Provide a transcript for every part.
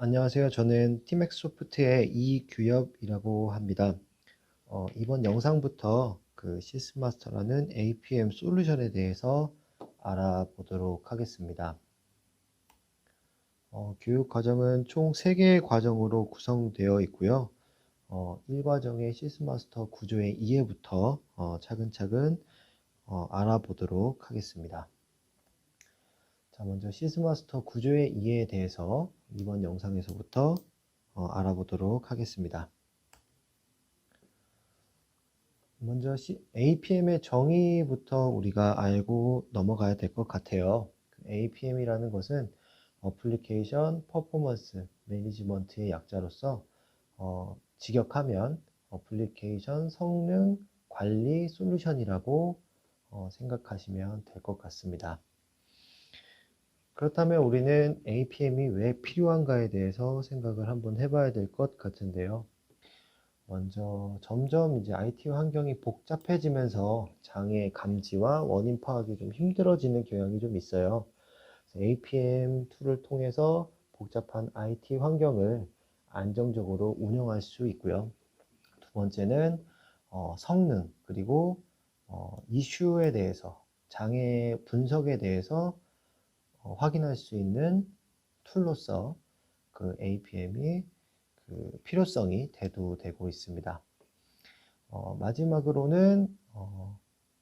안녕하세요. 저는 티맥소프트의 이규엽이라고 합니다. 이번 영상부터 그 시스마스터라는 APM 솔루션에 대해서 알아보도록 하겠습니다. 교육 과정은 총 3개의 과정으로 구성되어 있고요. 1과정의 시스마스터 구조의 이해부터 차근차근 알아보도록 하겠습니다. 자, 먼저 시스마스터 구조의 이해에 대해서 이번 영상에서부터 알아보도록 하겠습니다. 먼저 APM의 정의부터 우리가 알고 넘어가야 될 것 같아요. APM이라는 것은 어플리케이션 퍼포먼스 매니지먼트의 약자로서 직역하면 어플리케이션 성능 관리 솔루션이라고 생각하시면 될 것 같습니다. 그렇다면 우리는 APM이 왜 필요한가에 대해서 생각을 한번 해봐야 될 것 같은데요. 먼저 점점 이제 IT 환경이 복잡해지면서 장애 감지와 원인 파악이 좀 힘들어지는 경향이 좀 있어요. APM 툴을 통해서 복잡한 IT 환경을 안정적으로 운영할 수 있고요. 두 번째는 성능 그리고 이슈에 대해서 장애 분석에 대해서 확인할 수 있는 툴로서 그 APM이 그 필요성이 대두되고 있습니다. 마지막으로는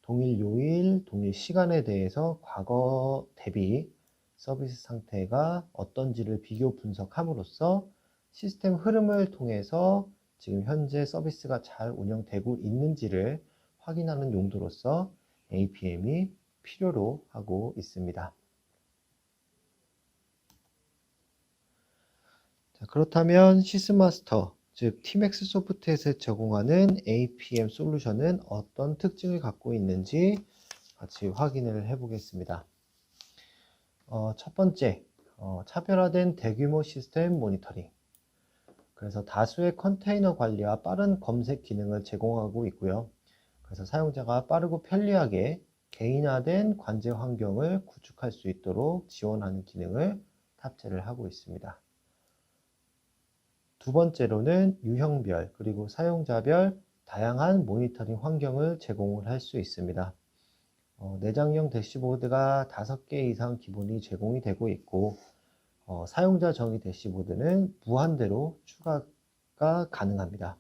동일 요일, 동일 시간에 대해서 과거 대비 서비스 상태가 어떤지를 비교 분석함으로써 시스템 흐름을 통해서 지금 현재 서비스가 잘 운영되고 있는지를 확인하는 용도로서 APM이 필요로 하고 있습니다. 자, 그렇다면 시스마스터, 즉 티맥스 소프트에서 제공하는 APM 솔루션은 어떤 특징을 갖고 있는지 같이 확인을 해 보겠습니다. 첫 번째, 차별화된 대규모 시스템 모니터링. 그래서 다수의 컨테이너 관리와 빠른 검색 기능을 제공하고 있고요. 그래서 사용자가 빠르고 편리하게 개인화된 관제 환경을 구축할 수 있도록 지원하는 기능을 탑재를 하고 있습니다. 두 번째로는 유형별 그리고 사용자별 다양한 모니터링 환경을 제공을 할 수 있습니다. 내장형 대시보드가 5개 이상 기본이 제공이 되고 있고 사용자 정의 대시보드는 무한대로 추가가 가능합니다.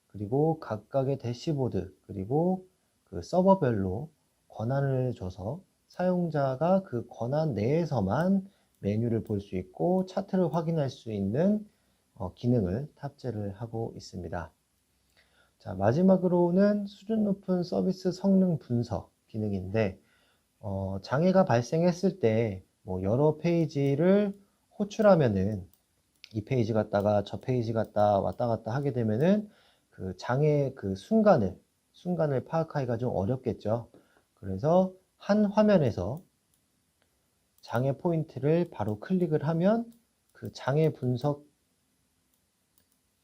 그리고 각각의 대시보드 그리고 그 서버별로 권한을 줘서 사용자가 그 권한 내에서만 메뉴를 볼 수 있고 차트를 확인할 수 있는 기능을 탑재를 하고 있습니다. 자, 마지막으로는 수준 높은 서비스 성능 분석 기능인데 장애가 발생했을 때 뭐 여러 페이지를 호출하면은 이 페이지 갔다가 저 페이지 갔다 왔다 갔다 하게 되면은 그 장애 그 순간을 파악하기가 좀 어렵겠죠. 그래서 한 화면에서 장애 포인트를 바로 클릭을 하면 그 장애 분석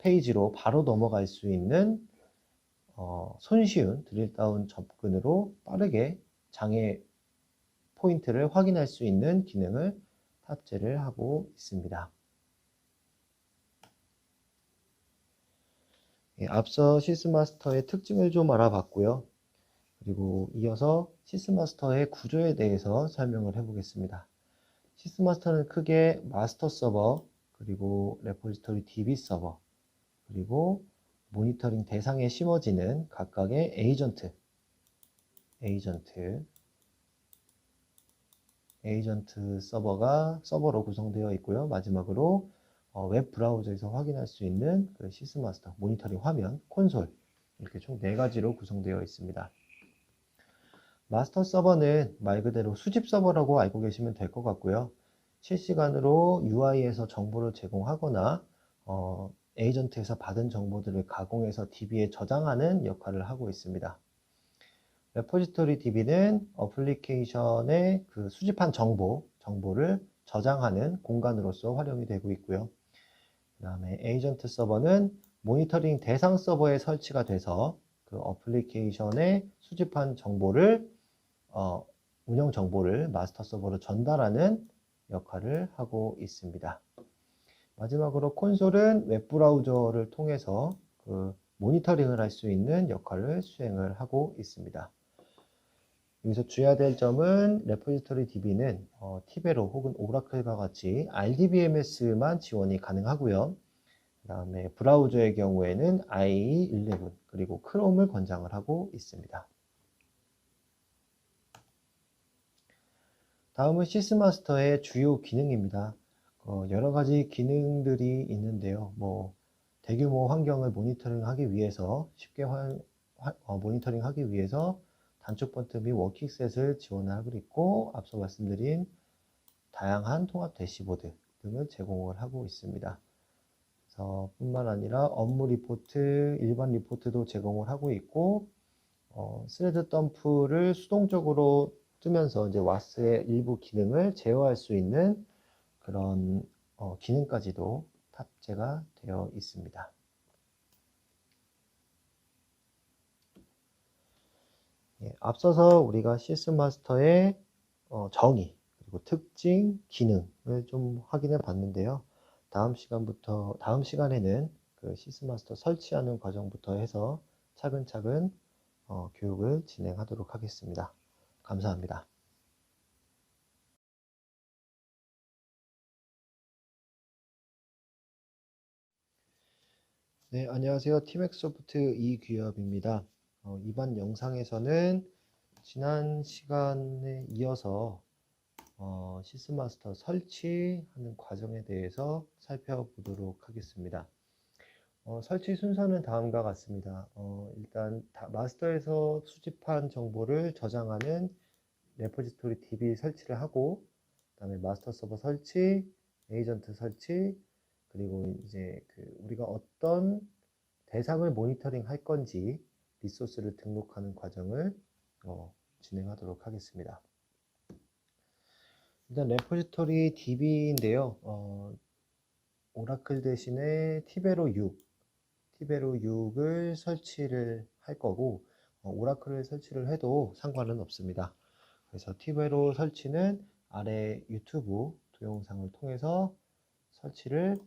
페이지로 바로 넘어갈 수 있는 손쉬운 드릴다운 접근으로 빠르게 장애 포인트를 확인할 수 있는 기능을 탑재를 하고 있습니다. 앞서 시스마스터의 특징을 좀 알아봤고요. 그리고 이어서 시스마스터의 구조에 대해서 설명을 해보겠습니다. 시스마스터는 크게 마스터 서버, 그리고 레포지토리 DB 서버, 그리고 모니터링 대상에 심어지는 각각의 에이전트 서버로 구성되어 있고요. 마지막으로 웹 브라우저에서 확인할 수 있는 그 시스마스터 모니터링 화면, 콘솔 이렇게 총 4가지로 구성되어 있습니다. 마스터 서버는 말 그대로 수집 서버라고 알고 계시면 될 것 같고요. 실시간으로 UI에서 정보를 제공하거나 에이전트에서 받은 정보들을 가공해서 DB에 저장하는 역할을 하고 있습니다. 레포지토리 DB는 어플리케이션의 그 수집한 정보를 저장하는 공간으로서 활용이 되고 있고요. 그 다음에 에이전트 서버는 모니터링 대상 서버에 설치가 돼서 그 어플리케이션에 수집한 정보를 운영 정보를 마스터 서버로 전달하는 역할을 하고 있습니다. 마지막으로 콘솔은 웹브라우저를 통해서 그 모니터링을 할 수 있는 역할을 수행을 하고 있습니다. 여기서 주의해야 될 점은 레포지토리 DB는 티베로 혹은 오라클과 같이 RDBMS만 지원이 가능하고요. 그 다음에 브라우저의 경우에는 IE11 그리고 크롬을 권장을 하고 있습니다. 다음은 시스마스터의 주요 기능입니다. 여러 가지 기능들이 있는데요. 대규모 환경을 모니터링하기 위해서 모니터링하기 위해서 단축 폰트 및 워킹셋을 지원하고 있고, 앞서 말씀드린 다양한 통합 대시보드 등을 제공을 하고 있습니다. 그래서 뿐만 아니라 업무 리포트, 일반 리포트도 제공을 하고 있고, 스레드 덤프를 수동적으로 뜨면서 이제 와스의 일부 기능을 제어할 수 있는 그런 기능까지도 탑재가 되어 있습니다. 예, 앞서서 우리가 시스마스터의 정의, 그리고 특징, 기능을 좀 확인해 봤는데요. 다음 시간에는 그 시스마스터 설치하는 과정부터 해서 차근차근 교육을 진행하도록 하겠습니다. 감사합니다. 네, 안녕하세요. 티맥소프트 이규엽입니다. 이번 영상에서는 지난 시간에 이어서 시스마스터 설치하는 과정에 대해서 살펴보도록 하겠습니다. 설치 순서는 다음과 같습니다. 일단 마스터에서 수집한 정보를 저장하는 레포지토리 DB 설치를 하고, 그 다음에 마스터 서버 설치, 에이전트 설치, 그리고 이제 우리가 어떤 대상을 모니터링 할 건지 리소스를 등록하는 과정을 진행하도록 하겠습니다. 일단 레포지토리 DB인데요. 오라클 대신에 티베로 6을 설치를 할 거고, 오라클을 설치를 해도 상관은 없습니다. 그래서 티베로 설치는 아래 유튜브 동영상을 통해서 설치를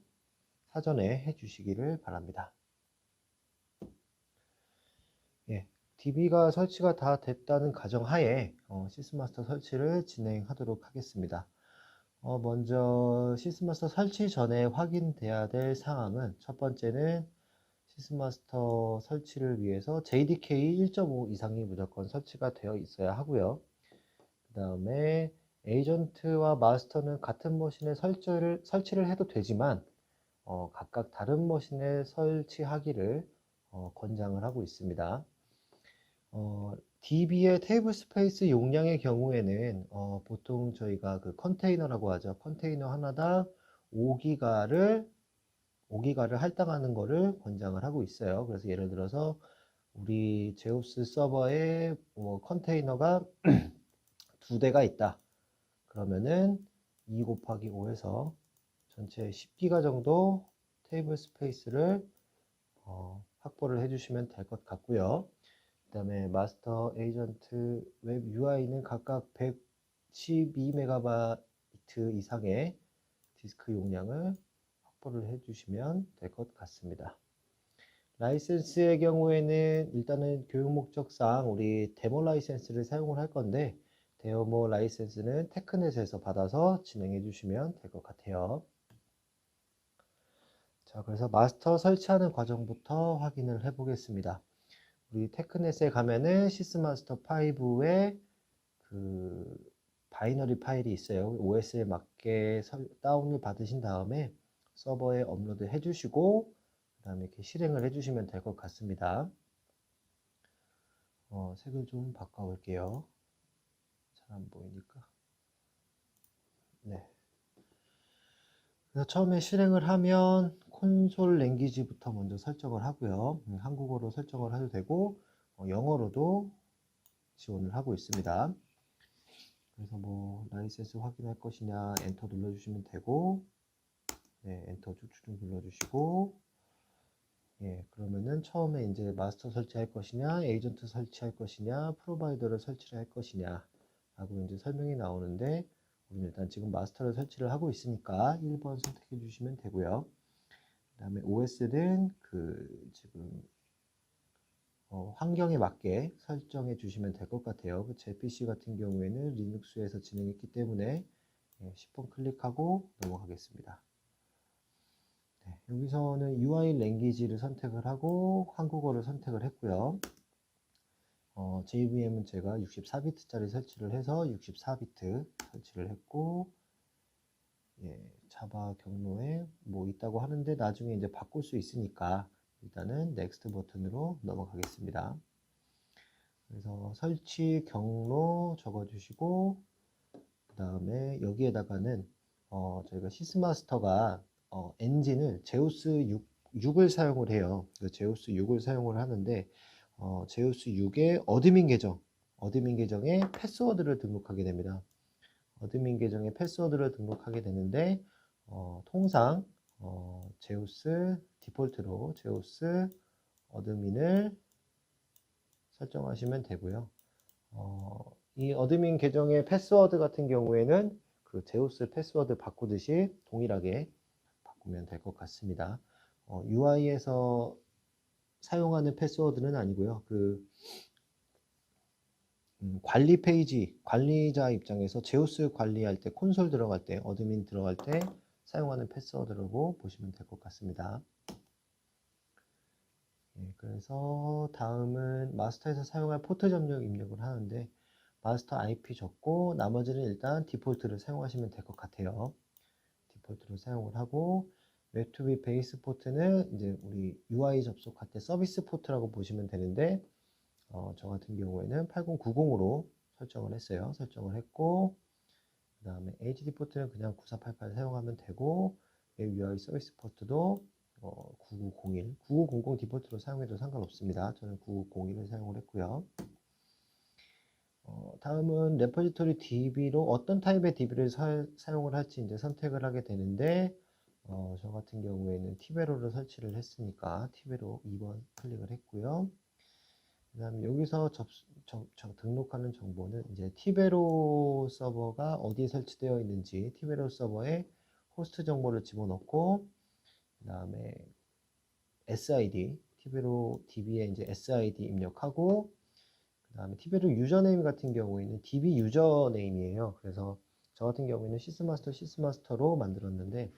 사전에 해 주시기를 바랍니다. 예, DB가 설치가 다 됐다는 가정하에 시스마스터 설치를 진행하도록 하겠습니다. 먼저 시스마스터 설치 전에 확인돼야 될 사항은, 첫 번째는 시스마스터 설치를 위해서 JDK 1.5 이상이 무조건 설치가 되어 있어야 하고요. 그 다음에 에이전트와 마스터는 같은 머신에 설치를 해도 되지만 각각 다른 머신에 설치하기를 권장을 하고 있습니다. DB의 테이블 스페이스 용량의 경우에는 보통 저희가 그 컨테이너라고 하죠. 컨테이너 하나당 5기가를 할당하는 것을 권장을 하고 있어요. 그래서 예를 들어서 우리 제우스 서버에 컨테이너가 2대가 있다. 그러면은 2 곱하기 5에서 전체 10기가 정도 테이블 스페이스를 확보를 해주시면 될 것 같고요. 그 다음에 마스터 에이전트 웹 UI는 각각 112MB 이상의 디스크 용량을 확보를 해주시면 될 것 같습니다. 라이센스의 경우에는 일단은 교육 목적상 우리 데모 라이센스를 사용을 할 건데, 데모 라이센스는 테크넷에서 받아서 진행해 주시면 될 것 같아요. 자, 그래서 마스터 설치하는 과정부터 확인을 해 보겠습니다. 우리 테크넷에 가면은 시스마스터 5의 그 바이너리 파일이 있어요. OS에 맞게 다운을 받으신 다음에 서버에 업로드 해주시고, 그 다음에 이렇게 실행을 해주시면 될 것 같습니다. 색을 좀 바꿔볼게요. 잘 안 보이니까. 네. 그래서 처음에 실행을 하면 콘솔 랭귀지부터 먼저 설정을 하고요. 한국어로 설정을 해도 되고, 영어로도 지원을 하고 있습니다. 그래서 라이센스 확인할 것이냐, 엔터 눌러주시면 되고, 네, 엔터 쭉쭉 눌러주시고, 예, 그러면은 처음에 이제 마스터 설치할 것이냐, 에이전트 설치할 것이냐, 프로바이더를 설치를 할 것이냐, 라고 이제 설명이 나오는데, 우리는 일단 지금 마스터를 설치를 하고 있으니까 1번 선택해 주시면 되고요. 그 다음에 OS는 지금 환경에 맞게 설정해 주시면 될 것 같아요. 제 PC 같은 경우에는 리눅스에서 진행했기 때문에 10번 클릭하고 넘어가겠습니다. 네, 여기서는 UI 랭귀지를 선택을 하고 한국어를 선택을 했고요. JVM은 제가 64비트짜리 설치를 해서 64비트 설치를 했고, 자바 경로에 뭐 있다고 하는데 나중에 이제 바꿀 수 있으니까 일단은 넥스트 버튼으로 넘어가겠습니다. 그래서 설치 경로 적어주시고, 그 다음에 여기에다가는 저희가 시스마스터가 엔진을 제우스 6을 사용을 해요. 제우스 6을 사용을 하는데 제우스 6의 어드민 계정에 패스워드를 등록하게 됩니다. 어드민 계정에 패스워드를 등록하게 되는데 통상 제우스 디폴트로 제우스 어드민을 설정하시면 되고요. 이 어드민 계정의 패스워드 같은 경우에는 그 제우스 패스워드 바꾸듯이 동일하게 바꾸면 될 것 같습니다. UI에서 사용하는 패스워드는 아니고요. 관리 페이지, 관리자 입장에서 제우스 관리할 때, 콘솔 들어갈 때, 어드민 들어갈 때 사용하는 패스워드라고 보시면 될 것 같습니다. 그래서 다음은 마스터에서 사용할 포트 점령 입력을 하는데 마스터 IP 적고 나머지는 일단 디폴트를 사용하시면 될 것 같아요. 디폴트로 사용을 하고 웹2비 베이스 포트는 이제 우리 UI 접속할 때 서비스 포트라고 보시면 되는데 저 같은 경우에는 8090으로 설정을 했어요. 설정을 했고 그 다음에 HD 포트는 그냥 9488 사용하면 되고 웹 UI 서비스 포트도 9901, 9900 디폴트로 사용해도 상관없습니다. 저는 9901을 사용을 했고요. 다음은 레포지토리 DB로 어떤 타입의 DB를 사용을 할지 이제 선택을 하게 되는데 저 같은 경우에는 티베로를 설치를 했으니까 티베로 2번 클릭을 했고요. 그 다음에 여기서 등록하는 정보는 이제 티베로 서버가 어디에 설치되어 있는지 티베로 서버에 호스트 정보를 집어넣고 그 다음에 SID 티베로 DB에 이제 SID 입력하고 그 다음에 티베로 유저네임 같은 경우에는 DB 유저네임이에요. 그래서 저 같은 경우에는 시스마스터로 만들었는데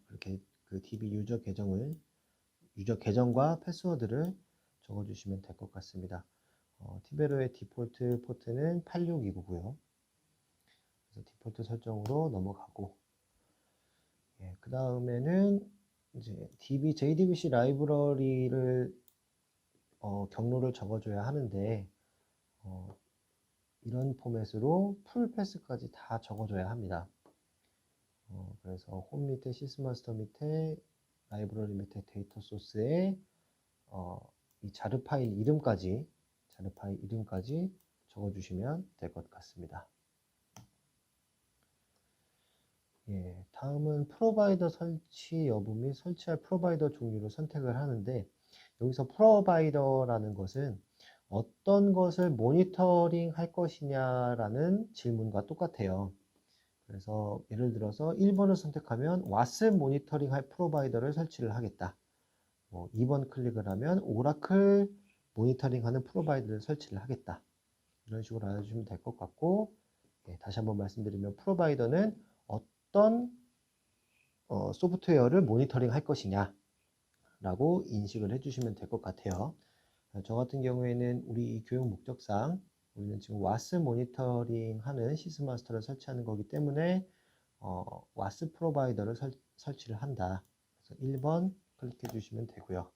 그렇게 그 DB 유저 계정과 패스워드를 적어주시면 될 것 같습니다. 티베로의 디폴트 포트는 8629고요. 그래서 디폴트 설정으로 넘어가고 그 다음에는 이제 JDBC 라이브러리를 경로를 적어줘야 하는데 이런 포맷으로 풀 패스까지 다 적어줘야 합니다. 그래서 홈 밑에 시스마스터 밑에 라이브러리 밑에 데이터 소스에 이 자르 파일 이름까지 적어주시면 될 것 같습니다. 다음은 프로바이더 설치 여부 및 설치할 프로바이더 종류를 선택을 하는데 여기서 프로바이더라는 것은 어떤 것을 모니터링 할 것이냐라는 질문과 똑같아요. 그래서 예를 들어서 1번을 선택하면 왓슨 모니터링 할 프로바이더를 설치를 하겠다. 2번 클릭을 하면 오라클 모니터링 하는 프로바이더를 설치를 하겠다. 이런 식으로 알아주시면 될 것 같고 다시 한번 말씀드리면 프로바이더는 어떤 소프트웨어를 모니터링 할 것이냐 라고 인식을 해주시면 될 것 같아요. 저 같은 경우에는 우리 교육 목적상 우리는 지금 왓슨 모니터링 하는 시스마스터를 설치하는 거기 때문에 왓슨 프로바이더를 설치를 한다. 그래서 1번 클릭해 주시면 되고요.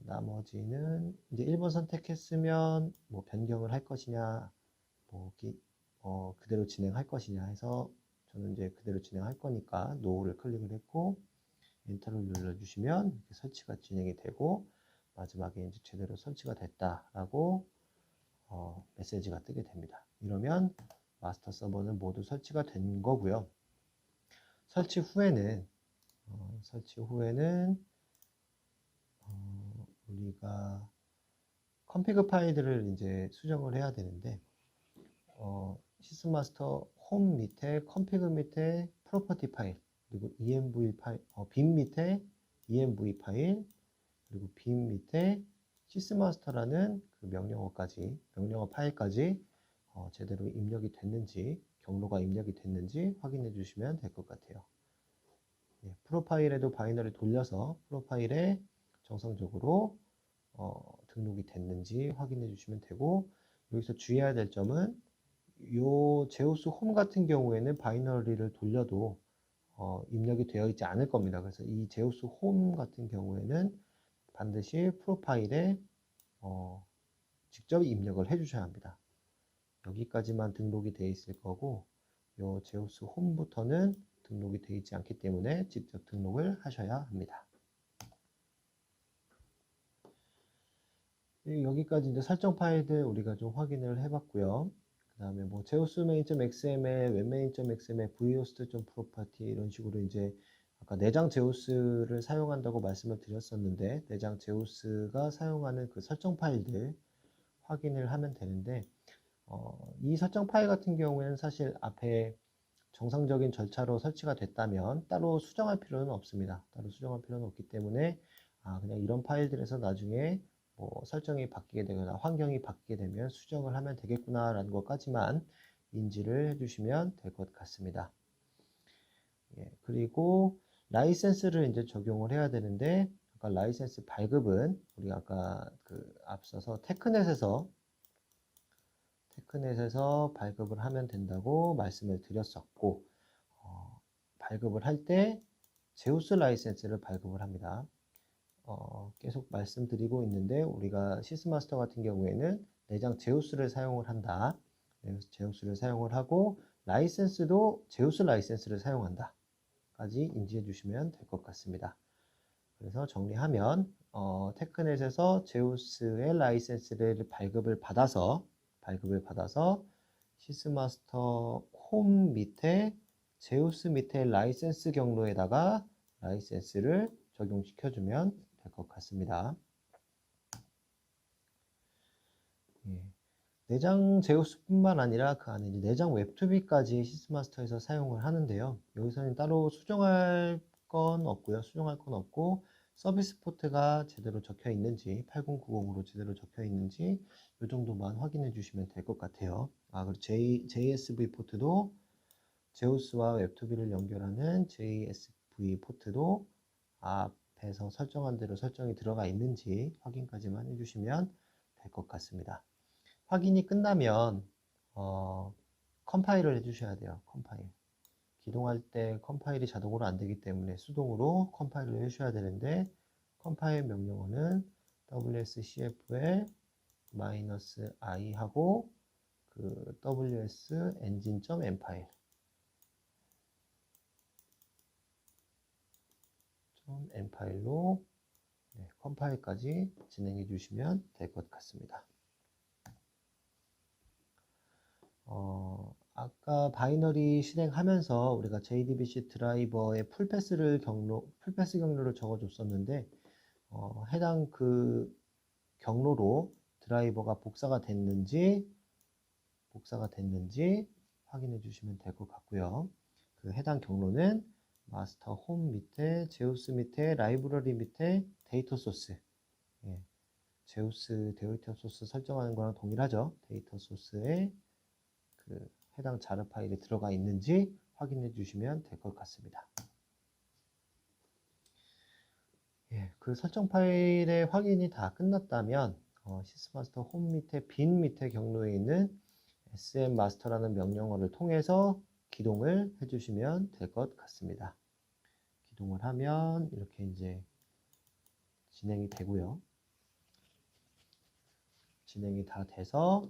나머지는 이제 1번 선택했으면 뭐 변경을 할 것이냐 그대로 진행할 것이냐 해서 저는 이제 그대로 진행할 거니까 노를 클릭을 했고 엔터를 눌러주시면 이렇게 설치가 진행이 되고 마지막에 이제 제대로 설치가 됐다라고 메시지가 뜨게 됩니다. 이러면 마스터 서버는 모두 설치가 된 거고요. 설치 후에는 우리가 컨피그 파일들을 이제 수정을 해야 되는데 시스마스터 홈 밑에 config 밑에 property 파일, 그리고 env 파일, bin 밑에 env 파일, 그리고 bin 밑에 sysmaster라는 그 명령어 파일까지 제대로 입력이 됐는지, 경로가 입력이 됐는지 확인해 주시면 될 것 같아요. 예, 프로파일에도 바이너리 돌려서 프로파일에 정상적으로 등록이 됐는지 확인해 주시면 되고, 여기서 주의해야 될 점은 요 제우스 홈 같은 경우에는 바이너리를 돌려도 입력이 되어 있지 않을 겁니다. 그래서 이 제우스 홈 같은 경우에는 반드시 프로파일에 직접 입력을 해 주셔야 합니다. 여기까지만 등록이 되어 있을 거고, 요 제우스 홈부터는 등록이 되어 있지 않기 때문에 직접 등록을 하셔야 합니다. 여기까지 이제 설정 파일들 우리가 좀 확인을 해봤고요. 그 다음에 뭐 제우스 main.xml, 웹메인.xml, vhost.property 이런 식으로 이제 아까 내장 제우스를 사용한다고 말씀을 드렸었는데, 내장 제우스가 사용하는 그 설정 파일들 확인을 하면 되는데, 이 설정 파일 같은 경우에는 사실 앞에 정상적인 절차로 설치가 됐다면 따로 수정할 필요는 없습니다. 따로 수정할 필요는 없기 때문에 그냥 이런 파일들에서 나중에 뭐 설정이 바뀌게 되거나 환경이 바뀌게 되면 수정을 하면 되겠구나 라는 것까지만 인지를 해주시면 될 것 같습니다. 예, 그리고 라이센스를 이제 적용을 해야 되는데, 아까 라이센스 발급은 우리가 아까 앞서서 테크넷에서 발급을 하면 된다고 말씀을 드렸었고, 발급을 할 때 제우스 라이센스를 발급을 합니다. 계속 말씀드리고 있는데, 우리가 시스마스터 같은 경우에는 내장 제우스를 사용을 한다. 제우스를 사용을 하고 라이센스도 제우스 라이센스를 사용한다 까지 인지해 주시면 될 것 같습니다. 그래서 정리하면 테크넷에서 제우스의 라이센스를 발급을 받아서 시스마스터 홈 밑에 제우스 밑에 라이센스 경로에다가 라이센스를 적용시켜주면 될 것 같습니다. 예. 내장 제우스뿐만 아니라 그 안에 이제 내장 웹2비까지 시스마스터에서 사용을 하는데요. 여기서는 따로 수정할 건 없고 서비스 포트가 제대로 적혀 있는지 8090으로 제대로 적혀 있는지 이 정도만 확인해 주시면 될 것 같아요. 그리고 JSV 포트도 제우스와 웹2비를 연결하는 JSV 포트도 앞에서 설정한 대로 설정이 들어가 있는지 확인까지만 해주시면 될 것 같습니다. 확인이 끝나면 컴파일을 해주셔야 돼요. 컴파일. 기동할 때 컴파일이 자동으로 안 되기 때문에 수동으로 컴파일을 해주셔야 되는데, 컴파일 명령어는 wscf에 -i 하고 그 ws engine.mfile mfile로 컴파일까지 진행해 주시면 될 것 같습니다. 아까 바이너리 실행하면서 우리가 JDBC 드라이버의 풀패스 경로를 적어줬었는데, 해당 그 경로로 드라이버가 복사가 됐는지 확인해 주시면 될 것 같고요. 그 해당 경로는 마스터 홈 밑에 제우스 밑에 라이브러리 밑에 데이터 소스, 제우스 데이터 소스 설정하는 거랑 동일하죠. 데이터 소스에 그 해당 자르 파일이 들어가 있는지 확인해 주시면 될 것 같습니다. 그 설정 파일의 확인이 다 끝났다면 시스마스터 홈 밑에 bin 밑에 경로에 있는 smmaster라는 명령어를 통해서 기동을 해주시면 될 것 같습니다. 기동을 하면 이렇게 이제 진행이 되고요. 진행이 다 돼서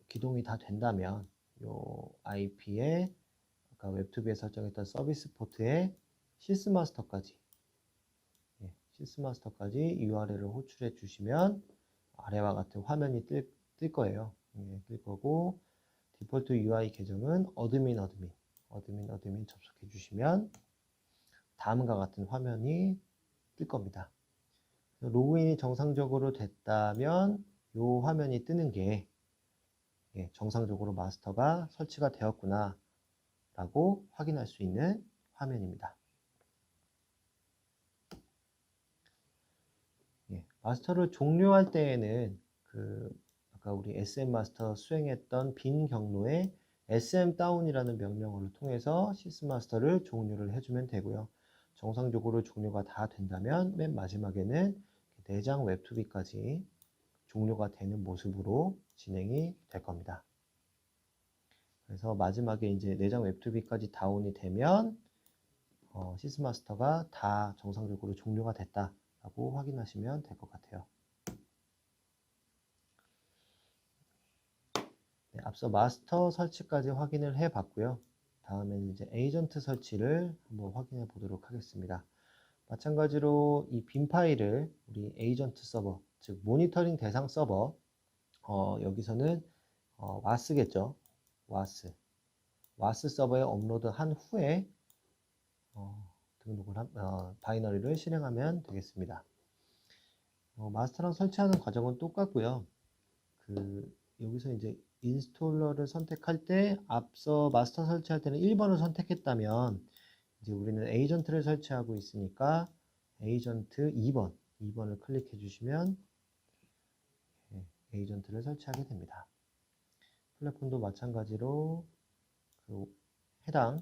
기동이 다 된다면 요 IP에 아까 웹2비에 설정했던 서비스 포트에 시스마스터까지 URL을 호출해 주시면 아래와 같은 화면이 뜰 거예요. 뜰 거고, 디폴트 UI 계정은 어드민 접속해 주시면 다음과 같은 화면이 뜰 겁니다. 로그인이 정상적으로 됐다면 이 화면이 뜨는 게 정상적으로 마스터가 설치가 되었구나 라고 확인할 수 있는 화면입니다. 마스터를 종료할 때에는 아까 우리 SM 마스터 수행했던 빈 경로에 SM 다운이라는 명령어를 통해서 시스 마스터를 종료를 해주면 되고요. 정상적으로 종료가 다 된다면 맨 마지막에는 내장 웹2비까지 종료가 되는 모습으로 진행이 될 겁니다. 그래서 마지막에 이제 내장 웹2비까지 다운이 되면 시스 마스터가 다 정상적으로 종료가 됐다라고 확인하시면 될 것 같아요. 네, 앞서 마스터 설치까지 확인을 해 봤고요. 다음에는 이제 에이전트 설치를 한번 확인해 보도록 하겠습니다. 마찬가지로 이 빈 파일을 우리 에이전트 서버, 즉 모니터링 대상 서버, 여기서는 와스겠죠. 와스 서버에 업로드한 후에 등록을 바이너리를 실행하면 되겠습니다. 마스터랑 설치하는 과정은 똑같고요. 여기서 이제 인스톨러를 선택할 때 앞서 마스터 설치할 때는 1번을 선택했다면 이제 우리는 에이전트를 설치하고 있으니까 에이전트 2번을 클릭해 주시면 에이전트를 설치하게 됩니다. 플랫폼도 마찬가지로 해당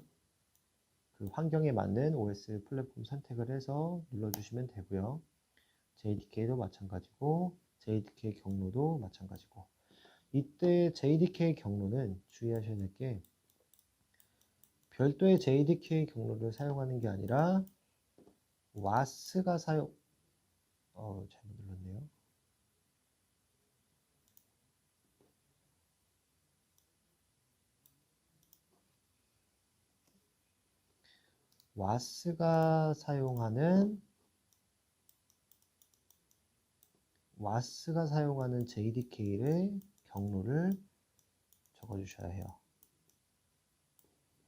환경에 맞는 OS 플랫폼 선택을 해서 눌러주시면 되고요. JDK도 마찬가지고 JDK 경로도 마찬가지고 이때 JDK 경로는 주의하셔야 될 게 별도의 JDK 경로를 사용하는 게 아니라 와스가 잘못 눌렀네요. 와스가 사용하는 JDK의 경로를 적어주셔야 해요.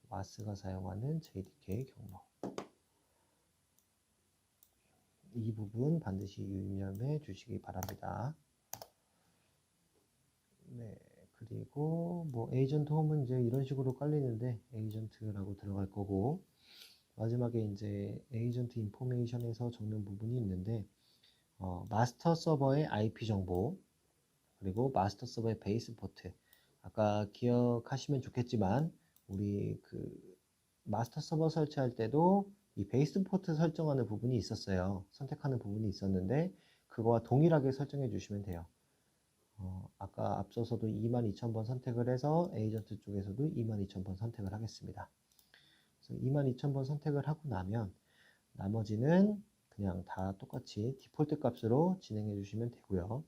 와스가 사용하는 JDK 경로. 이 부분 반드시 유념해 주시기 바랍니다. 네, 그리고 뭐 에이전트 홈은 이제 이런 식으로 깔리는데 에이전트라고 들어갈 거고 마지막에 이제 에이전트 인포메이션에서 적는 부분이 있는데 마스터 서버의 IP 정보 그리고 마스터 서버의 베이스 포트 아까 기억하시면 좋겠지만 우리 마스터 서버 설치할 때도 이 베이스 포트 설정하는 부분이 있었어요. 선택하는 부분이 있었는데 그거와 동일하게 설정해 주시면 돼요. 아까 앞서서도 22,000번 선택을 해서 에이전트 쪽에서도 22,000번 선택을 하겠습니다. 그래서 22,000번 선택을 하고 나면 나머지는 그냥 다 똑같이 디폴트 값으로 진행해 주시면 되고요.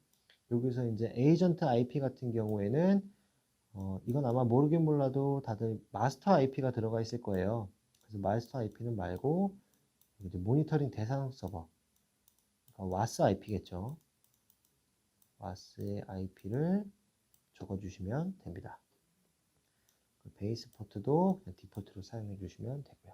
여기서 이제 에이전트 IP 같은 경우에는 이건 아마 모르긴 몰라도 다들 마스터 IP가 들어가 있을 거예요. 그래서 마스터 IP는 말고 이제 모니터링 대상 서버 그러니까 와스 IP겠죠. 와스의 IP를 적어주시면 됩니다. 베이스 포트도 그냥 디폴트로 사용해 주시면 되고요.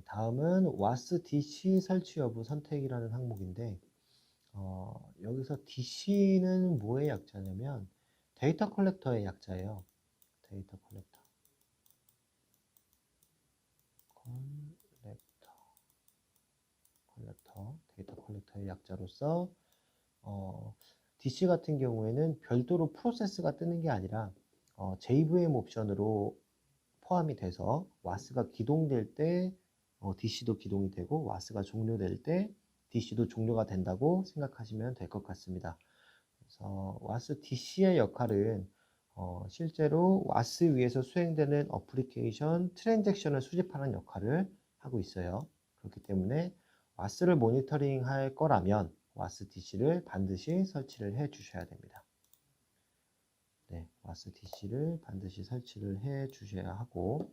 다음은 와스 DC 설치 여부 선택이라는 항목인데 여기서 DC는 뭐의 약자냐면 데이터 컬렉터의 약자예요. 데이터 컬렉터. 데이터 컬렉터의 약자로서 DC 같은 경우에는 별도로 프로세스가 뜨는 게 아니라 JVM 옵션으로 포함이 돼서 와스가 기동될 때 DC도 기동이 되고 와스가 종료될 때 DC도 종료가 된다고 생각하시면 될 것 같습니다. 그래서 와스 DC의 역할은 실제로 와스 위에서 수행되는 어플리케이션 트랜잭션을 수집하는 역할을 하고 있어요. 그렇기 때문에 와스를 모니터링 할 거라면 와스 DC를 반드시 설치를 해 주셔야 됩니다. 네, 와스 DC를 반드시 설치를 해 주셔야 하고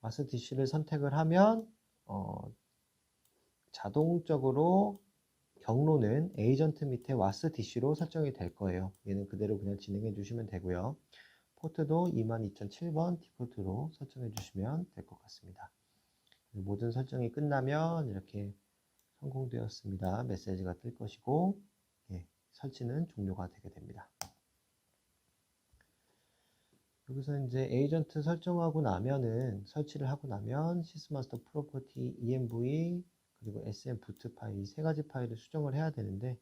와스 DC를 선택을 하면 자동적으로 경로는 에이전트 밑에 와스 DC로 설정이 될 거예요. 얘는 그대로 그냥 진행해 주시면 되고요. 포트도 22007번 디폴트로 설정해 주시면 될 것 같습니다. 모든 설정이 끝나면 이렇게 성공되었습니다. 메시지가 뜰 것이고 설치는 종료가 되게 됩니다. 여기서 이제 에이전트 설정하고 나면은 설치를 하고 나면 시스마스터 프로퍼티 env 그리고 sm boot 파일 이 세 가지 파일을 수정을 해야 되는데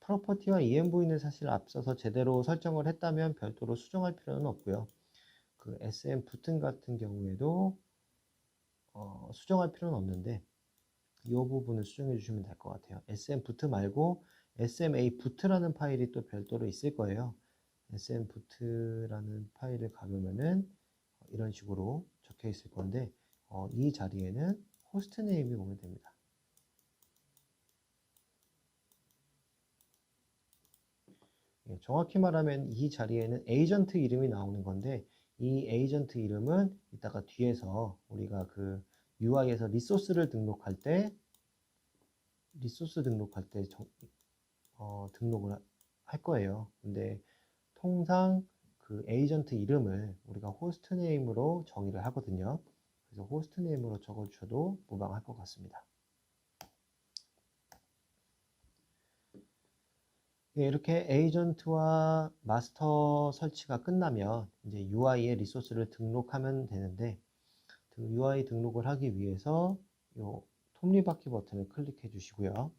프로퍼티와 env는 사실 앞서서 제대로 설정을 했다면 별도로 수정할 필요는 없고요. 그 sm boot 같은 경우에도 수정할 필요는 없는데 이 부분을 수정해 주시면 될 것 같아요. sm boot 말고 sma boot라는 파일이 또 별도로 있을 거예요. sm boot라는 파일을 가보면은 이런 식으로 적혀 있을 건데 이 자리에는 호스트 네임이 오면 됩니다. 예, 정확히 말하면 이 자리에는 에이전트 이름이 나오는 건데 이 에이전트 이름은 이따가 뒤에서 우리가 그 UI에서 리소스를 등록할 때 등록을 할 거예요. 근데 통상 그 에이전트 이름을 우리가 호스트 네임으로 정의를 하거든요. 그래서 호스트 네임으로 적어주셔도 무방할 것 같습니다. 예, 이렇게 에이전트와 마스터 설치가 끝나면 이제 UI에 리소스를 등록하면 되는데 그 UI 등록을 하기 위해서 요 톱니바퀴 버튼을 클릭해 주시고요.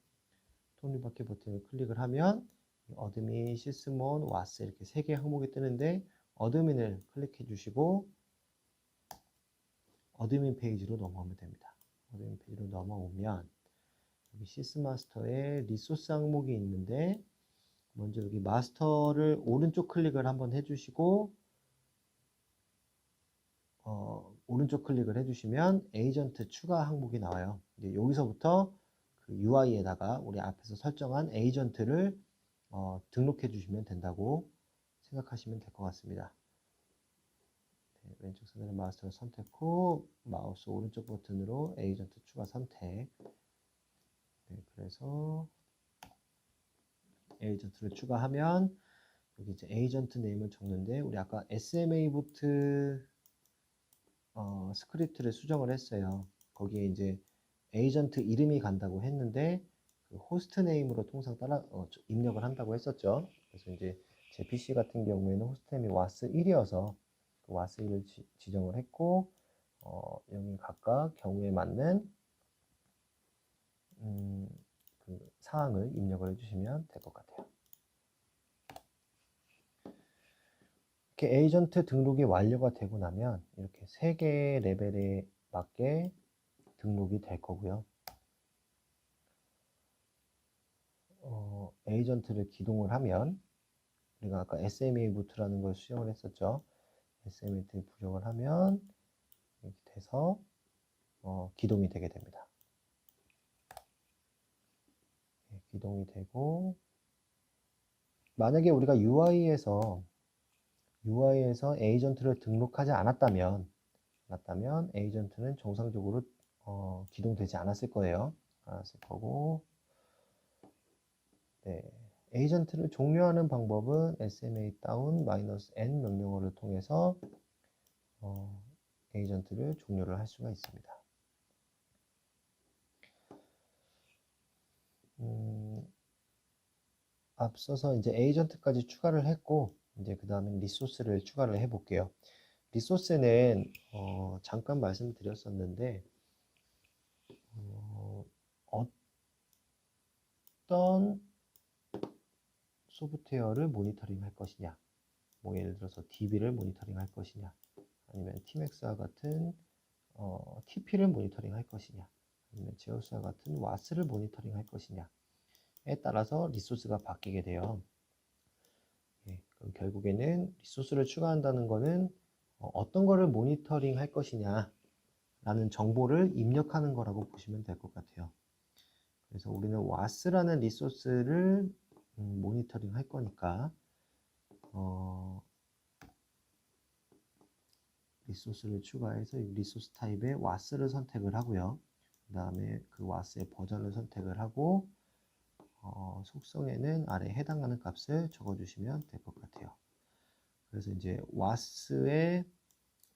톱니바퀴 버튼을 클릭을 하면 어드민, 시스몬, 와스 이렇게 세 개 항목이 뜨는데 어드민을 클릭해 주시고 어드민 페이지로 넘어오면 됩니다. 어드민 페이지로 넘어오면 여기 시스마스터에 리소스 항목이 있는데 먼저 여기 마스터를 오른쪽 클릭을 한번 해주시고 오른쪽 클릭을 해주시면 에이전트 추가 항목이 나와요. 이제 여기서부터 그 UI에다가 우리 앞에서 설정한 에이전트를 등록해 주시면 된다고 생각하시면 될 것 같습니다. 네, 왼쪽 상단의 마스터를 선택 후 마우스 오른쪽 버튼으로 에이전트 추가 선택. 네, 그래서 에이전트를 추가하면 여기 이제 에이전트 네임을 적는데 우리 아까 SMA 보트 스크립트를 수정을 했어요. 거기에 이제 에이전트 이름이 간다고 했는데 그 호스트 네임으로 통상 입력을 한다고 했었죠. 그래서 이제 제 PC 같은 경우에는 호스트 네임이 was1이어서 그 was1을 지정을 했고 여기 각각 경우에 맞는 그 사항을 입력을 해주시면 될 것 같아요. 이렇게 에이전트 등록이 완료가 되고 나면 이렇게 3개의 레벨에 맞게 등록이 될 거고요. 에이전트를 기동을 하면 우리가 아까 SMA boot라는 걸 수정을 했었죠. SMA boot 부정을 하면 이렇게 돼서 기동이 되게 됩니다. 네, 기동이 되고 만약에 우리가 UI에서 에이전트를 등록하지 않았다면 에이전트는 정상적으로 기동되지 않았을 거예요. 않았을 거고 네, 에이전트를 종료하는 방법은 SMA 다운 -n 명령어를 통해서 에이전트를 종료를 할 수가 있습니다. 앞서서 이제 에이전트까지 추가를 했고 이제 그 다음에 리소스를 추가를 해 볼게요. 리소스는 잠깐 말씀드렸었는데 어떤 소프트웨어를 모니터링 할 것이냐, 뭐 예를 들어서 DB를 모니터링 할 것이냐, 아니면 TMAX와 같은 TP를 모니터링 할 것이냐, 아니면 제우스와 같은 WAS를 모니터링 할 것이냐에 따라서 리소스가 바뀌게 돼요. 예, 그럼 결국에는 리소스를 추가한다는 것은 어떤 거를 모니터링 할 것이냐 라는 정보를 입력하는 거라고 보시면 될 것 같아요. 그래서 우리는 was라는 리소스를 모니터링 할 거니까 리소스를 추가해서 리소스 타입의 was를 선택을 하고요. 그 다음에 그 was의 버전을 선택을 하고 속성에는 아래에 해당하는 값을 적어주시면 될 것 같아요. 그래서 이제 was의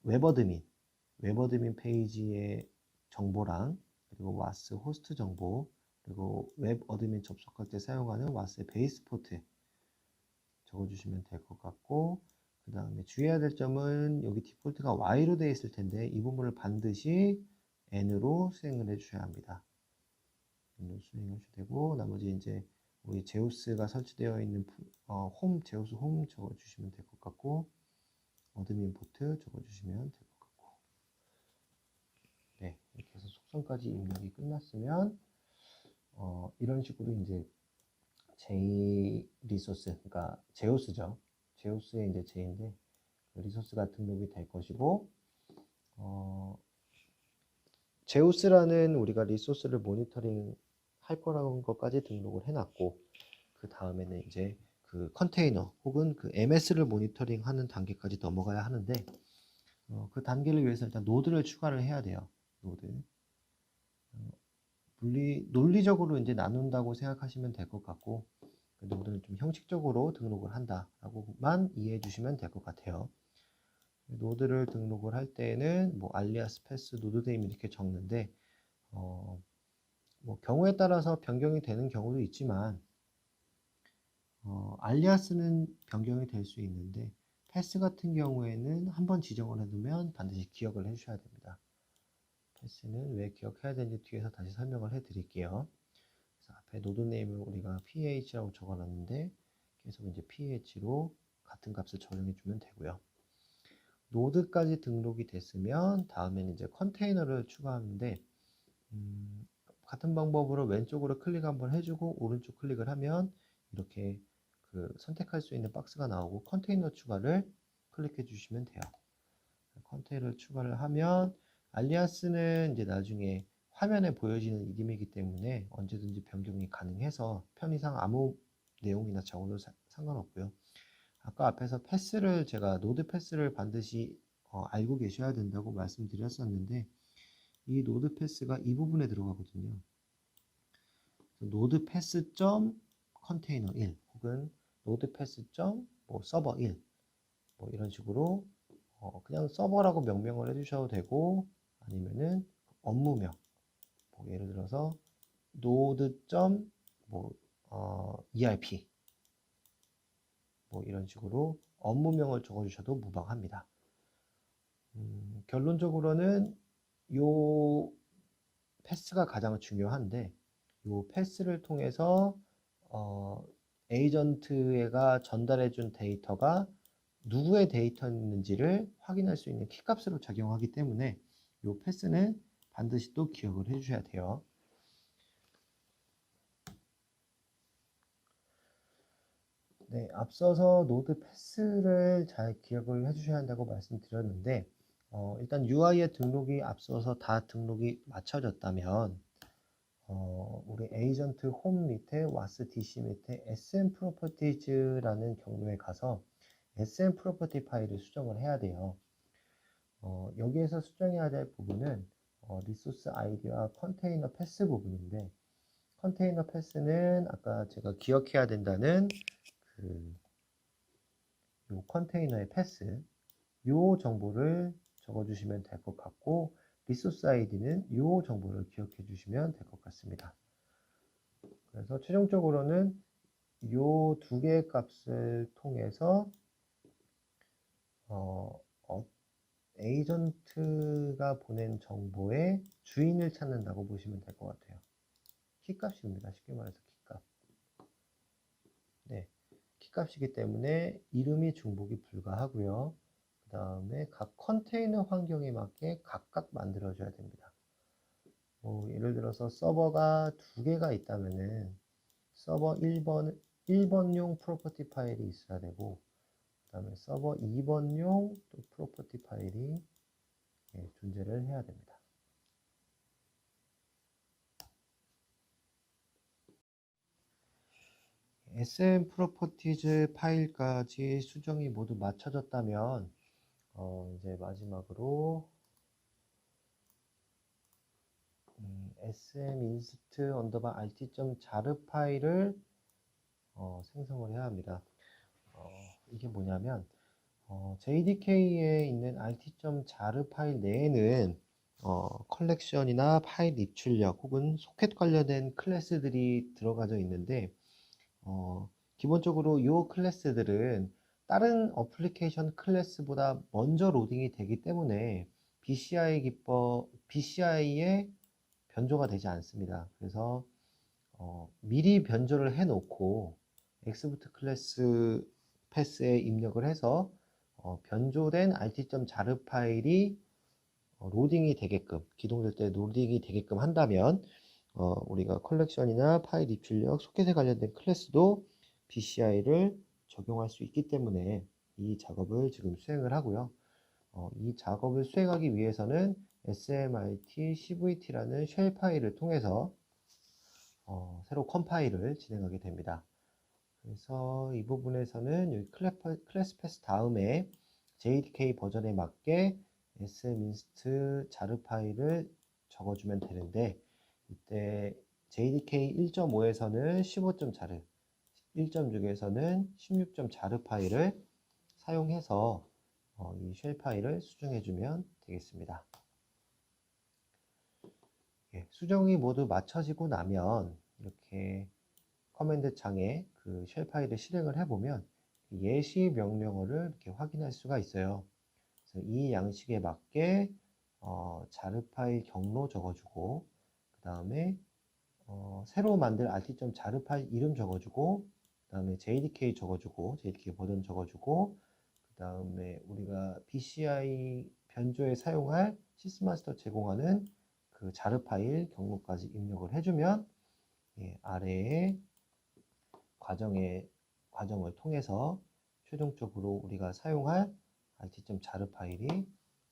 웹어드민 페이지의 정보랑 그리고 was 호스트 정보 그리고 웹 어드민 접속할 때 사용하는 와스의 베이스 포트 적어주시면 될 것 같고, 그 다음에 주의해야 될 점은 여기 디폴트가 Y로 되어 있을 텐데 이 부분을 반드시 N으로 수행을 해주셔야 합니다. N으로 수행해 주셔야 되고, 나머지 이제 우리 제우스가 설치되어 있는 홈, 제우스 홈 적어주시면 될 것 같고, 어드민 포트 적어주시면 될 것 같고, 네, 이렇게 해서 속성까지 입력이 끝났으면 이런 식으로 이제 J 리소스, 그러니까 제우스죠. 제우스의 이제 J인데 그 리소스가 등록이 될 것이고, 제우스라는 우리가 리소스를 모니터링 할 거라는 것까지 등록을 해놨고, 그 다음에는 이제 그 컨테이너 혹은 그 MS를 모니터링 하는 단계까지 넘어가야 하는데, 그 단계를 위해서 일단 노드를 추가를 해야 돼요. 노드. 논리적으로 이제 나눈다고 생각하시면 될 것 같고, 그 노드는 좀 형식적으로 등록을 한다라고만 이해해 주시면 될 것 같아요. 노드를 등록을 할 때는 뭐 알리아스 패스 노드네임 이렇게 적는데, 뭐 경우에 따라서 변경이 되는 경우도 있지만, 알리아스는 변경이 될 수 있는데 패스 같은 경우에는 한번 지정을 해두면 반드시 기억을 해주셔야 됩니다. 패스는 왜 기억해야 되는지 뒤에서 다시 설명을 해드릴게요. 그래서 앞에 노드네임을 우리가 PH라고 적어놨는데 계속 이제 PH로 같은 값을 적용해주면 되고요. 노드까지 등록이 됐으면 다음엔 이제 컨테이너를 추가하는데, 같은 방법으로 왼쪽으로 클릭 한번 해주고 오른쪽 클릭을 하면 이렇게 그 선택할 수 있는 박스가 나오고 컨테이너 추가를 클릭해 주시면 돼요. 컨테이너를 추가를 하면 알리아스는 이제 나중에 화면에 보여지는 이름이기 때문에 언제든지 변경이 가능해서 편의상 아무 내용이나 적어도 상관없고요. 아까 앞에서 패스를 제가 노드 패스를 반드시 알고 계셔야 된다고 말씀드렸었는데, 이 노드 패스가 이 부분에 들어가거든요. 노드 패스 점 컨테이너 1 혹은 노드 패스 점 뭐 서버 1 뭐 이런 식으로 그냥 서버라고 명명을 해주셔도 되고, 아니면은 업무명, 뭐 예를 들어서 노드 점 뭐 ERP 뭐 이런 식으로 업무명을 적어주셔도 무방합니다. 결론적으로는 요 패스가 가장 중요한데, 요 패스를 통해서 에이전트가 전달해준 데이터가 누구의 데이터였는지를 확인할 수 있는 키값으로 작용하기 때문에 요 패스는 반드시 또 기억을 해주셔야 돼요. 네, 앞서서 노드 패스를 잘 기억을 해주셔야 한다고 말씀드렸는데, 일단 UI의 등록이 앞서서 다 등록이 마쳐졌다면, 우리 에이전트 홈 밑에 와스 DC 밑에 SM 프로퍼티즈라는 경로에 가서 SM 프로퍼티 파일을 수정을 해야 돼요. 여기에서 수정해야 될 부분은 리소스 아이디와 컨테이너 패스 부분인데, 컨테이너 패스는 아까 제가 기억해야 된다는 요 컨테이너의 패스, 요 정보를 적어주시면 될 것 같고, 리소스 아이디는 요 정보를 기억해 주시면 될 것 같습니다. 그래서 최종적으로는 요 두 개의 값을 통해서 에이전트가 보낸 정보의 주인을 찾는다고 보시면 될 것 같아요. 키값입니다. 쉽게 말해서 키값. 네, 키값이기 때문에 이름이 중복이 불가하고요. 그 다음에 각 컨테이너 환경에 맞게 각각 만들어줘야 됩니다. 예를 들어서 서버가 두 개가 있다면은 서버 1번용 프로퍼티 파일이 있어야 되고, 그 다음에 서버 2번용 또 프로퍼티 파일이 존재를 해야 됩니다. SM 프로퍼티즈 파일까지 수정이 모두 마쳐졌다면 이제 마지막으로 sm inst 언더바 rt.jar 파일을 생성을 해야 합니다. 이게 뭐냐면 JDK에 있는 rt.jar 파일 내에는 컬렉션이나 파일 입출력 혹은 소켓 관련된 클래스들이 들어가져 있는데 기본적으로 이 클래스들은 다른 어플리케이션 클래스보다 먼저 로딩이 되기 때문에 BCI에 변조가 되지 않습니다. 그래서 미리 변조를 해 놓고 엑스부트 클래스 패스에 입력을 해서 변조된 rt.jar 파일이 로딩이 되게끔, 기동될 때 로딩이 되게끔 한다면 우리가 컬렉션이나 파일 입출력, 소켓에 관련된 클래스도 BCI를 적용할 수 있기 때문에 이 작업을 지금 수행을 하고요. 이 작업을 수행하기 위해서는 SMIT CVT라는 쉘 파일을 통해서 새로 컴파일을 진행하게 됩니다. 그래서 이 부분에서는 여기 클래스 패스 다음에 JDK 버전에 맞게 sminst jar 파일을 적어주면 되는데, 이때 JDK 1.5에서는 15.jar, 1.6에서는 16.jar 파일을 사용해서 이 쉘 파일을 수정해주면 되겠습니다. 예, 수정이 모두 마쳐지고 나면 이렇게 커맨드 창에 그 쉘 파일을 실행을 해보면 예시 명령어를 이렇게 확인할 수가 있어요. 그래서 이 양식에 맞게 jar 파일 경로 적어주고, 그 다음에 새로 만들 rt.jar 파일 이름 적어주고, 그 다음에 JDK 적어주고, JDK 버전 적어주고, 그 다음에 우리가 BCI 변조에 사용할 시스마스터 제공하는 그 jar 파일 경로까지 입력을 해주면 아래에 과정을 통해서 최종적으로 우리가 사용할 rt.jar 파일이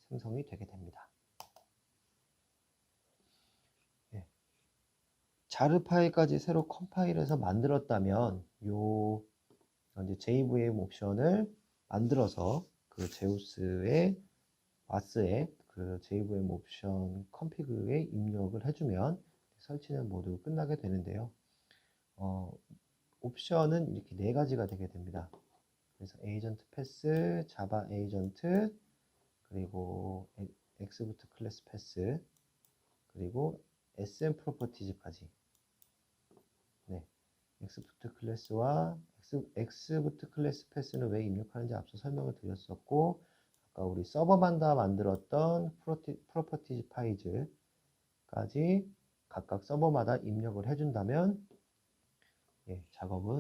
생성이 되게 됩니다. jar 파일까지 새로 컴파일해서 만들었다면 요 이제 JVM 옵션을 만들어서 그 제우스의 와스의 그 JVM 옵션 컨피그에 입력을 해주면 설치는 모두 끝나게 되는데요. 옵션은 이렇게 네 가지가 되게 됩니다. 그래서 에이전트 패스, 자바 에이전트, 그리고 엑스부트 클래스 패스, 그리고 SM 프로퍼티즈까지. 네, 엑스부트 클래스와 엑스부트 클래스 패스는 왜 입력하는지 앞서 설명을 드렸었고, 아까 우리 서버마다 만들었던 프로퍼티즈 파이즈까지 각각 서버마다 입력을 해준다면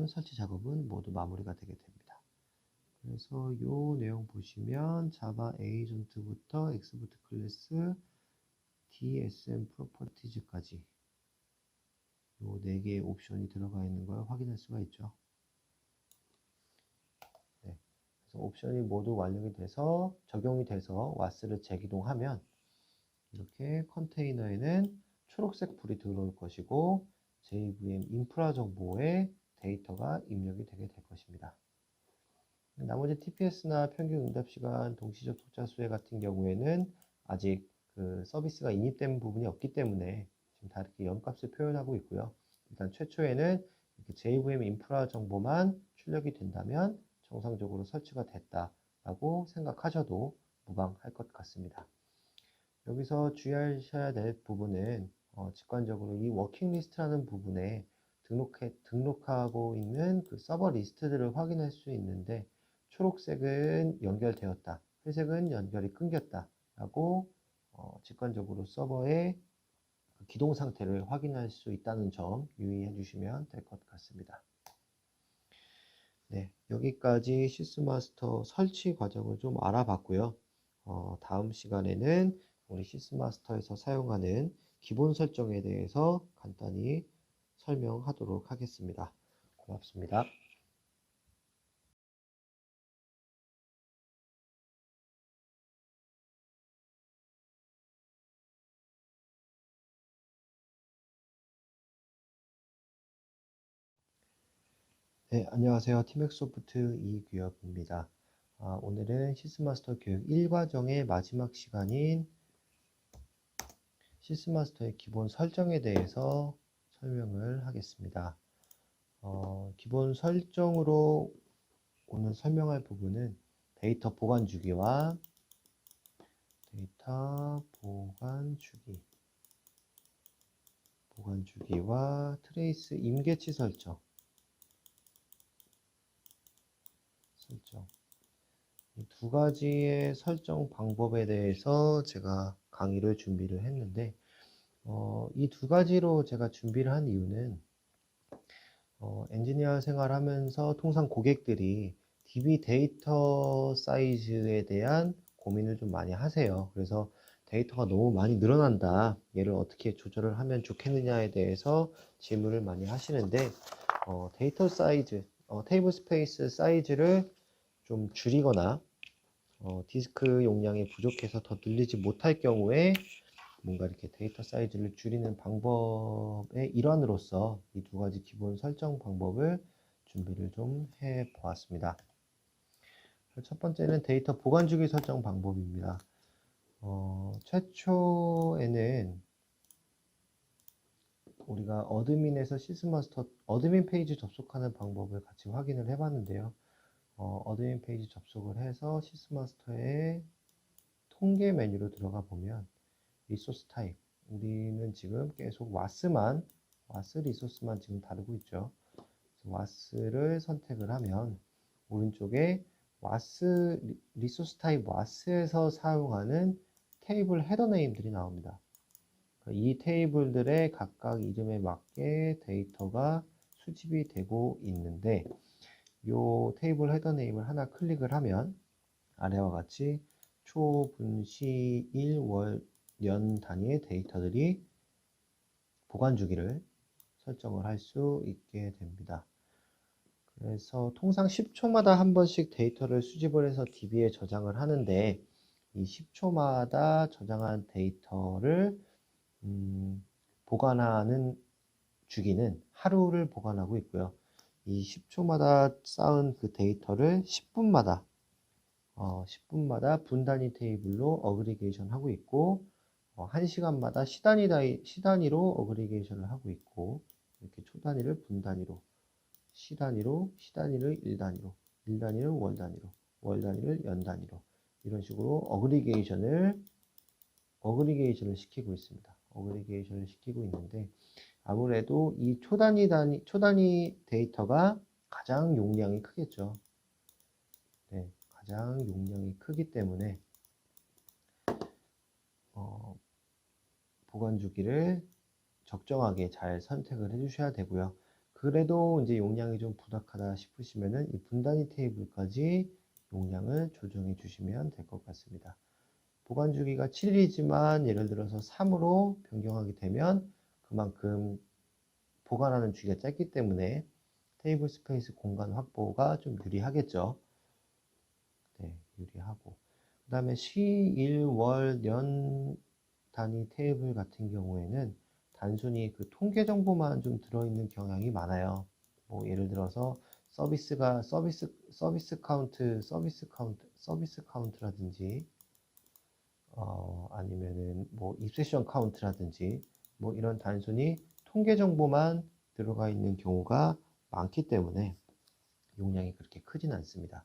설치 작업은 모두 마무리가 되게 됩니다. 그래서 이 내용 보시면 자바 에이전트부터 엑스부트 클래스, DSM 프로퍼티즈까지 이 4개의 옵션이 들어가 있는 걸 확인할 수가 있죠. 네, 그래서 옵션이 모두 완료가 돼서 적용이 돼서 와스를 재기동하면 이렇게 컨테이너에는 초록색 불이 들어올 것이고 JVM 인프라 정보에 데이터가 입력이 되게 될 것입니다. 나머지 TPS나 평균 응답 시간, 동시 접속자 수혜 같은 경우에는 아직 그 서비스가 인입된 부분이 없기 때문에 지금 다 이렇게 연값을 표현하고 있고요. 일단 최초에는 이렇게 JVM 인프라 정보만 출력이 된다면 정상적으로 설치가 됐다라고 생각하셔도 무방할 것 같습니다. 여기서 주의하셔야 될 부분은 직관적으로 이 워킹 리스트라는 부분에 등록하고 있는 그 서버 리스트들을 확인할 수 있는데, 초록색은 연결되었다, 회색은 연결이 끊겼다 라고 직관적으로 서버의 그 기동 상태를 확인할 수 있다는 점 유의해 주시면 될 것 같습니다. 네, 여기까지 시스마스터 설치 과정을 좀 알아봤고요. 다음 시간에는 우리 시스마스터에서 사용하는 기본 설정에 대해서 간단히 설명하도록 하겠습니다. 고맙습니다. 네, 안녕하세요. 티맥소프트 이규혁입니다. 오늘은 시스마스터 교육 1과정의 마지막 시간인 시스마스터의 기본 설정에 대해서 설명을 하겠습니다. 기본 설정으로 오늘 설명할 부분은 데이터 보관 주기와 데이터 보관 주기와 트레이스 임계치 설정. 이 두 가지의 설정 방법에 대해서 제가 강의를 준비를 했는데, 이 두 가지로 제가 준비를 한 이유는, 엔지니어 생활하면서 통상 고객들이 DB 데이터 사이즈에 대한 고민을 좀 많이 하세요. 그래서 데이터가 너무 많이 늘어난다. 얘를 어떻게 조절을 하면 좋겠느냐에 대해서 질문을 많이 하시는데, 데이터 사이즈, 테이블 스페이스 사이즈를 좀 줄이거나, 디스크 용량이 부족해서 더 늘리지 못할 경우에 뭔가 이렇게 데이터 사이즈를 줄이는 방법의 일환으로서 이 두 가지 기본 설정 방법을 준비를 좀 해 보았습니다. 첫 번째는 데이터 보관 주기 설정 방법입니다. 최초에는 우리가 어드민에서 시스마스터 어드민 페이지 접속하는 방법을 같이 확인을 해 봤는데요. 어드민 페이지 접속을 해서 시스마스터의 통계 메뉴로 들어가 보면 리소스 타입, 우리는 지금 계속 와스 리소스만 지금 다루고 있죠. 와스를 선택을 하면 오른쪽에 리소스 타입 와스에서 사용하는 테이블 헤더 네임들이 나옵니다. 이 테이블들의 각각 이름에 맞게 데이터가 수집이 되고 있는데, 이 테이블 헤더 네임을 하나 클릭을 하면 아래와 같이 초, 분, 시, 일, 월, 년 단위의 데이터들이 보관 주기를 설정을 할 수 있게 됩니다. 그래서 통상 10초마다 한 번씩 데이터를 수집을 해서 DB에 저장을 하는데, 이 10초마다 저장한 데이터를 보관하는 주기는 하루를 보관하고 있고요. 이 10초마다 쌓은 그 데이터를 10분마다 분 단위 테이블로 어그리게이션 하고 있고, 1시간마다 시 단위로 어그리게이션을 하고 있고, 이렇게 초 단위를 분 단위로, 시 단위를 일 단위로, 일 단위를 월 단위로, 월 단위를 연 단위로, 이런 식으로 어그리게이션을 시키고 있습니다. 어그리게이션을 시키고 있는데, 아무래도 이 초 단위 데이터가 가장 용량이 크겠죠. 네, 가장 용량이 크기 때문에 보관 주기를 적정하게 잘 선택을 해 주셔야 되고요. 그래도 이제 용량이 좀 부족하다 싶으시면은 이 분단위 테이블까지 용량을 조정해 주시면 될 것 같습니다. 보관 주기가 7일이지만 예를 들어서 3으로 변경하게 되면 그만큼 보관하는 주기가 짧기 때문에 테이블 스페이스 공간 확보가 좀 유리하겠죠. 네, 유리하고. 그 다음에 시, 일, 월, 년 단위 테이블 같은 경우에는 단순히 그 통계 정보만 좀 들어있는 경향이 많아요. 뭐 예를 들어서 서비스 카운트라든지, 아니면은 뭐 입세션 카운트라든지, 뭐 이런 단순히 통계 정보만 들어가 있는 경우가 많기 때문에 용량이 그렇게 크진 않습니다.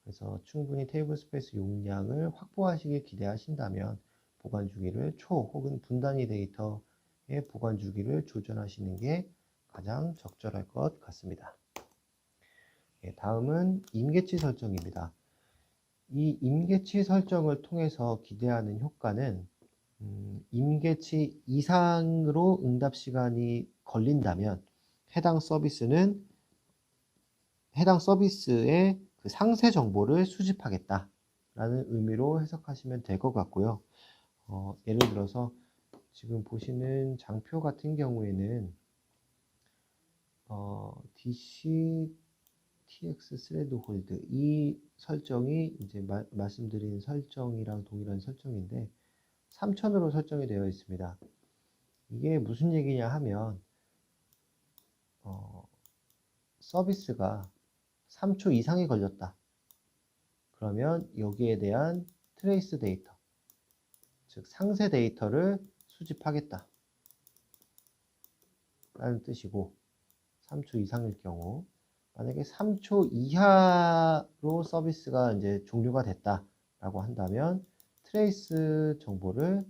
그래서 충분히 테이블 스페이스 용량을 확보하시길 기대하신다면 보관 주기를 초 혹은 분 단위 데이터의 보관 주기를 조절하시는 게 가장 적절할 것 같습니다. 다음은 임계치 설정입니다. 이 임계치 설정을 통해서 기대하는 효과는 임계치 이상으로 응답 시간이 걸린다면 해당 서비스의 그 상세 정보를 수집하겠다 라는 의미로 해석하시면 될 것 같고요. 예를 들어서 지금 보시는 장표 같은 경우에는 DC TX 스레드 홀드, 이 설정이 이제 말씀드린 설정이랑 동일한 설정인데 3000으로 설정이 되어 있습니다. 이게 무슨 얘기냐 하면 서비스가 3초 이상이 걸렸다. 그러면 여기에 대한 트레이스 데이터, 즉 상세 데이터를 수집하겠다 라는 뜻이고, 3초 이상일 경우, 만약에 3초 이하로 서비스가 이제 종료가 됐다 라고 한다면 트레이스 정보를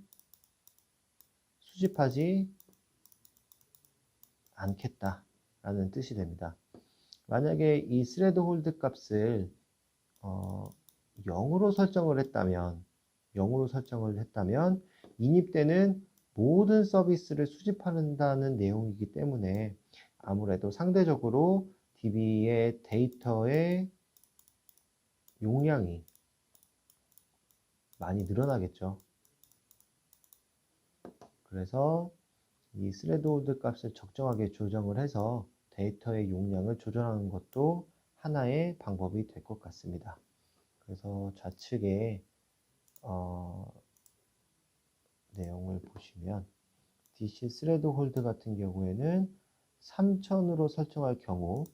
수집하지 않겠다라는 뜻이 됩니다. 만약에 이 스레드 홀드 값을 0으로 설정을 했다면 인입 때는 모든 서비스를 수집한다는 내용이기 때문에 아무래도 상대적으로 DB의 데이터의 용량이 많이 늘어나겠죠. 그래서 이 스레드 홀드 값을 적정하게 조정을 해서 데이터의 용량을 조절하는 것도 하나의 방법이 될 것 같습니다. 그래서 좌측에 내용을 보시면 DC 스레드 홀드 같은 경우에는 3000으로 설정할 경우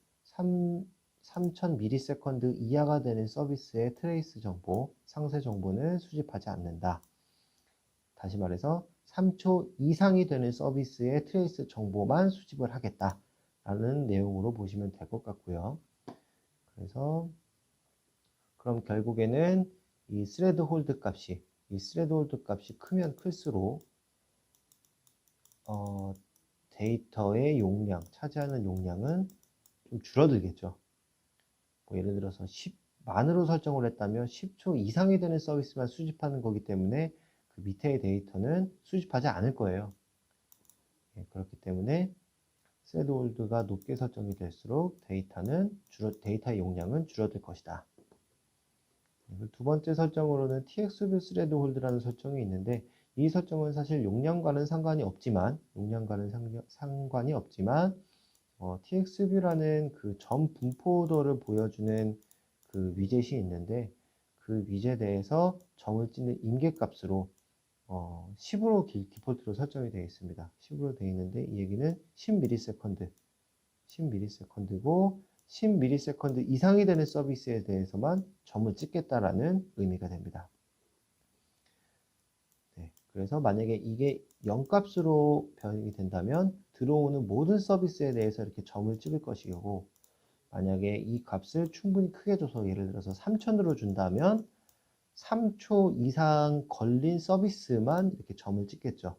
3000ms 이하가 되는 서비스의 트레이스 정보, 상세 정보는 수집하지 않는다. 다시 말해서 3초 이상이 되는 서비스의 트레이스 정보만 수집을 하겠다라는 내용으로 보시면 될 것 같고요. 그래서 그럼 결국에는 이 스레드 홀드 값이 크면 클수록 데이터의 용량, 차지하는 용량은 좀 줄어들겠죠. 뭐 예를 들어서 10만으로 설정을 했다면 10초 이상이 되는 서비스만 수집하는 거기 때문에 그 밑에의 데이터는 수집하지 않을 거예요. 그렇기 때문에 스레드홀드가 높게 설정이 될수록 데이터의 용량은 줄어들 것이다. 두 번째 설정으로는 TXView 스레드홀드라는 설정이 있는데 이 설정은 사실 용량과는 상관이 없지만 TXView라는 그 점 분포도를 보여주는 그 위젯이 있는데 그 위젯에서 점을 찍는 임계값으로 10으로 디폴트로 설정이 되어 있습니다. 10으로 되어 있는데 이 얘기는 10ms고 10ms 이상이 되는 서비스에 대해서만 점을 찍겠다라는 의미가 됩니다. 네, 그래서 만약에 이게 0값으로 변이 된다면 들어오는 모든 서비스에 대해서 이렇게 점을 찍을 것이고 만약에 이 값을 충분히 크게 줘서 예를 들어서 3000으로 준다면 3초 이상 걸린 서비스만 이렇게 점을 찍겠죠.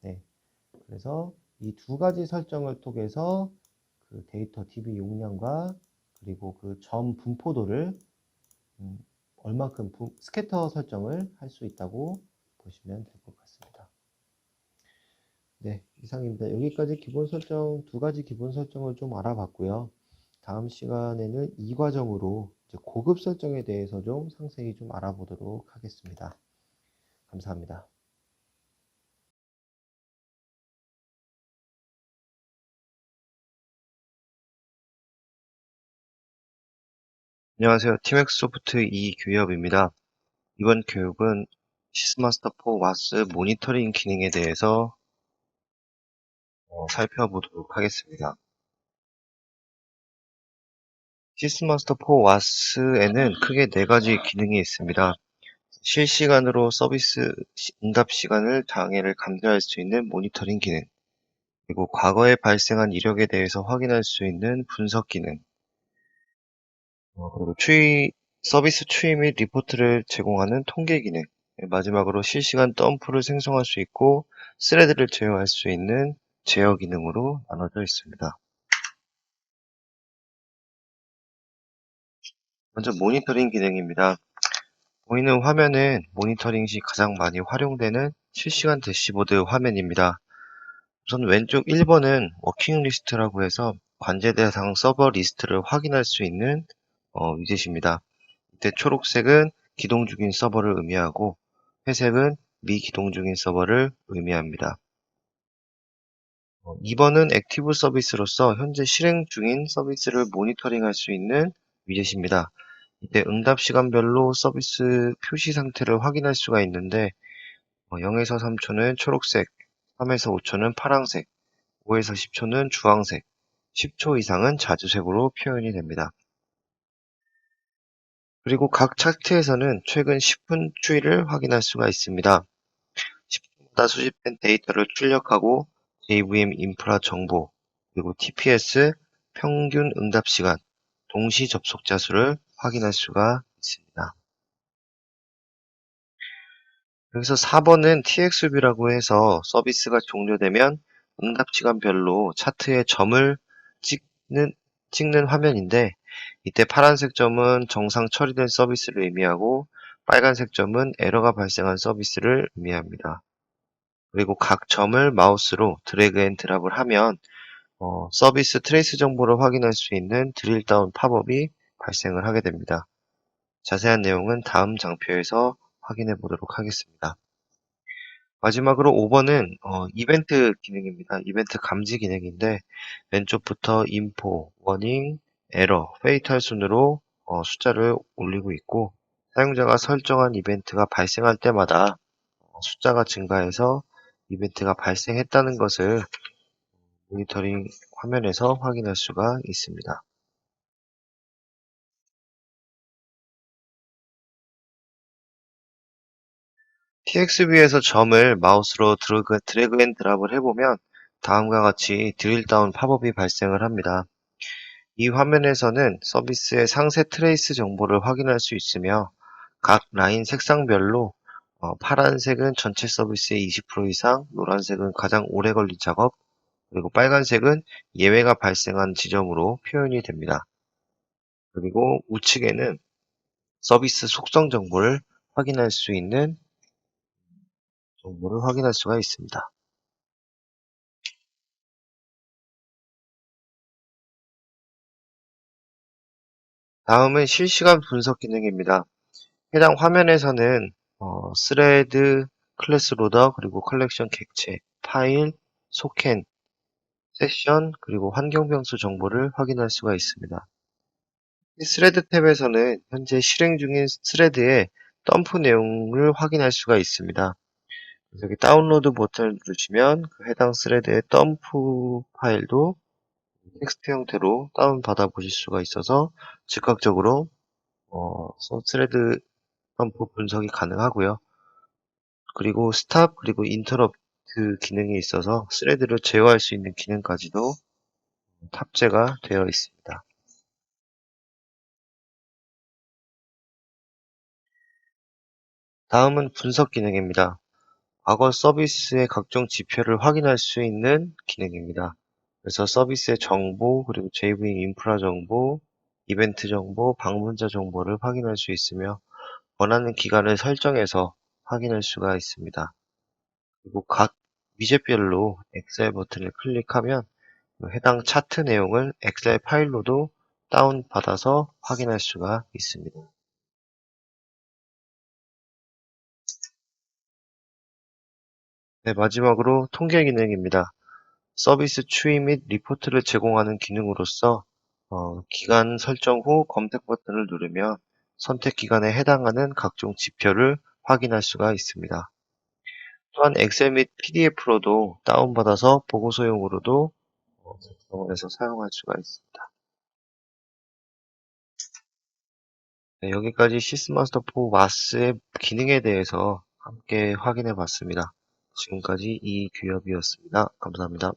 네, 그래서 이 두 가지 설정을 통해서 그 데이터 DB 용량과 그리고 그 점 분포도를 얼만큼 스캐터 설정을 할 수 있다고 보시면 될 것 같습니다. 네, 이상입니다. 여기까지 기본 설정, 두 가지 기본 설정을 좀 알아봤고요. 다음 시간에는 이 과정으로 이제 고급 설정에 대해서 좀 상세히 좀 알아보도록 하겠습니다. 감사합니다. 안녕하세요. 티맥소프트 이규엽입니다. 이번 교육은 시스마스터 4 와스 모니터링 기능에 대해서 살펴보도록 하겠습니다. 시스마스터 4 와스에는 크게 네 가지 기능이 있습니다. 실시간으로 서비스 응답 시간을 장애를 감지할 수 있는 모니터링 기능, 그리고 과거에 발생한 이력에 대해서 확인할 수 있는 분석 기능, 그리고 서비스 추이 및 리포트를 제공하는 통계 기능, 마지막으로 실시간 덤프를 생성할 수 있고 스레드를 제어할 수 있는 제어 기능으로 나눠져 있습니다. 먼저 모니터링 기능입니다. 보이는 화면은 모니터링 시 가장 많이 활용되는 실시간 대시보드 화면입니다. 우선 왼쪽 1번은 워킹 리스트라고 해서 관제 대상 서버 리스트를 확인할 수 있는 위젯입니다. 이때 초록색은 기동 중인 서버를 의미하고 회색은 미기동 중인 서버를 의미합니다. 2번은 액티브 서비스로서 현재 실행 중인 서비스를 모니터링할 수 있는 위젯입니다. 이때 응답 시간별로 서비스 표시 상태를 확인할 수가 있는데 0에서 3초는 초록색, 3에서 5초는 파란색, 5에서 10초는 주황색, 10초 이상은 자주색으로 표현이 됩니다. 그리고 각 차트에서는 최근 10분 추이를 확인할 수가 있습니다. 10분마다 수집된 데이터를 출력하고 JVM 인프라 정보, 그리고 TPS, 평균 응답 시간, 동시 접속자 수를 확인할 수가 있습니다. 여기서 4번은 TXV라고 해서 서비스가 종료되면 응답 시간별로 차트에 점을 찍는, 찍는 화면인데, 이때 파란색 점은 정상 처리된 서비스를 의미하고 빨간색 점은 에러가 발생한 서비스를 의미합니다. 그리고 각 점을 마우스로 드래그 앤 드랍을 하면 서비스 트레이스 정보를 확인할 수 있는 드릴 다운 팝업이 발생을 하게 됩니다. 자세한 내용은 다음 장표에서 확인해 보도록 하겠습니다. 마지막으로 5번은 이벤트 기능입니다. 이벤트 감지 기능인데 왼쪽부터 인포, 워닝, 에러, 페이탈 순으로 숫자를 올리고 있고 사용자가 설정한 이벤트가 발생할 때마다 숫자가 증가해서 이벤트가 발생했다는 것을 모니터링 화면에서 확인할 수가 있습니다. TXV에서 점을 마우스로 드래그 앤 드랍을 해보면 다음과 같이 드릴 다운 팝업이 발생을 합니다. 이 화면에서는 서비스의 상세 트레이스 정보를 확인할 수 있으며 각 라인 색상별로 파란색은 전체 서비스의 20% 이상, 노란색은 가장 오래 걸린 작업, 그리고 빨간색은 예외가 발생한 지점으로 표현이 됩니다. 그리고 우측에는 서비스 속성 정보를 확인할 수가 있습니다. 다음은 실시간 분석 기능입니다. 해당 화면에서는 스레드, 클래스 로더, 그리고 컬렉션 객체, 파일, 소캔, 세션, 그리고 환경 변수 정보를 확인할 수가 있습니다. 이 스레드 탭에서는 현재 실행 중인 스레드의 덤프 내용을 확인할 수가 있습니다. 그래서 여기 다운로드 버튼을 누르시면 그 해당 스레드의 덤프 파일도 텍스트 형태로 다운받아 보실 수가 있어서 즉각적으로 스레드 덤프 분석이 가능하고요. 그리고 스탑 그리고 인터럽트 기능이 있어서 스레드를 제어할 수 있는 기능까지도 탑재가 되어 있습니다. 다음은 분석 기능입니다. 과거 서비스의 각종 지표를 확인할 수 있는 기능입니다. 그래서 서비스의 정보, 그리고 JV 인프라 정보, 이벤트 정보, 방문자 정보를 확인할 수 있으며 원하는 기간을 설정해서 확인할 수가 있습니다. 그리고 각 위젯별로 엑셀 버튼을 클릭하면 해당 차트 내용을 엑셀 파일로도 다운받아서 확인할 수가 있습니다. 네, 마지막으로 통계 기능입니다. 서비스 추이 및 리포트를 제공하는 기능으로서 기간 설정 후 검색 버튼을 누르면 선택 기간에 해당하는 각종 지표를 확인할 수가 있습니다. 또한 엑셀 및 PDF로도 다운받아서 보고서용으로도 작성을 해서 사용할 수가 있습니다. 네, 여기까지 시스마스터4 와스의 기능에 대해서 함께 확인해 봤습니다. 지금까지 이규엽이었습니다. 감사합니다.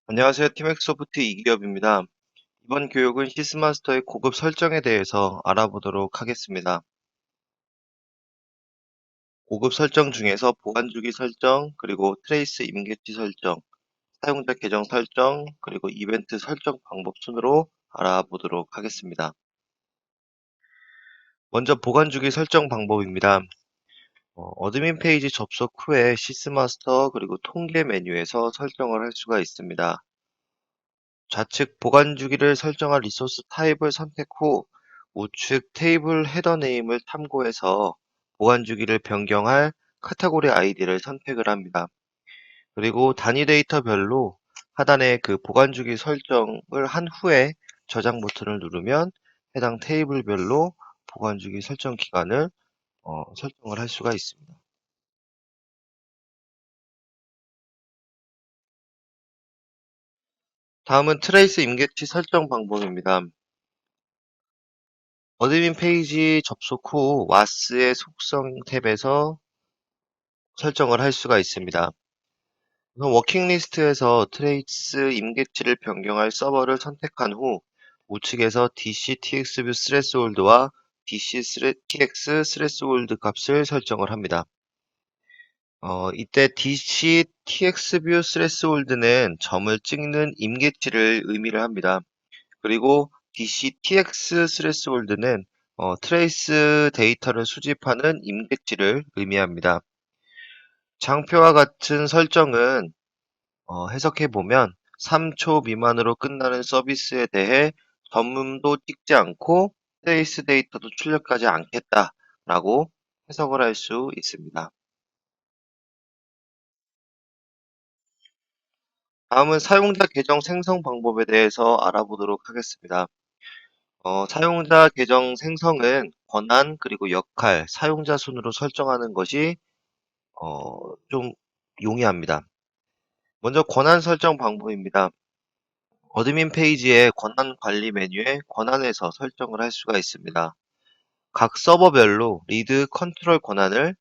안녕하세요. 티맥소프트 이기엽입니다. 이번 교육은 시스마스터의 고급 설정에 대해서 알아보도록 하겠습니다. 고급 설정 중에서 보관주기 설정, 그리고 트레이스 임계치 설정, 사용자 계정 설정, 그리고 이벤트 설정 방법 순으로 알아보도록 하겠습니다. 먼저 보관주기 설정 방법입니다. 어드민 페이지 접속 후에 시스마스터 그리고 통계 메뉴에서 설정을 할 수가 있습니다. 좌측 보관 주기를 설정할 리소스 타입을 선택 후 우측 테이블 헤더 네임을 참고해서 보관 주기를 변경할 카테고리 아이디를 선택을 합니다. 그리고 단위 데이터별로 하단에 그 보관 주기 설정을 한 후에 저장 버튼을 누르면 해당 테이블별로 보관 주기 설정 기간을 설정을 할 수가 있습니다. 다음은 트레이스 임계치 설정 방법입니다. 어드민 페이지 접속 후 와스의 속성 탭에서 설정을 할 수가 있습니다. 우선 워킹 리스트에서 트레이스 임계치를 변경할 서버를 선택한 후 우측에서 DC TXView 스레스홀드와 tx 스레스홀드 값을 설정을 합니다. 이때 DC TXView 스레스홀드는 점을 찍는 임계치를 의미를 합니다. 그리고 DC TX 스레스홀드는 트레이스 데이터를 수집하는 임계치를 의미합니다. 장표와 같은 설정은 해석해보면 3초 미만으로 끝나는 서비스에 대해 점도 찍지 않고 트레이스 데이터도 출력하지 않겠다라고 해석을 할 수 있습니다. 다음은 사용자 계정 생성 방법에 대해서 알아보도록 하겠습니다. 사용자 계정 생성은 권한 그리고 역할, 사용자 순으로 설정하는 것이 좀 용이합니다. 먼저 권한 설정 방법입니다. 어드민 페이지의 권한 관리 메뉴에 권한에서 설정을 할 수가 있습니다. 각 서버별로 리드 컨트롤 권한을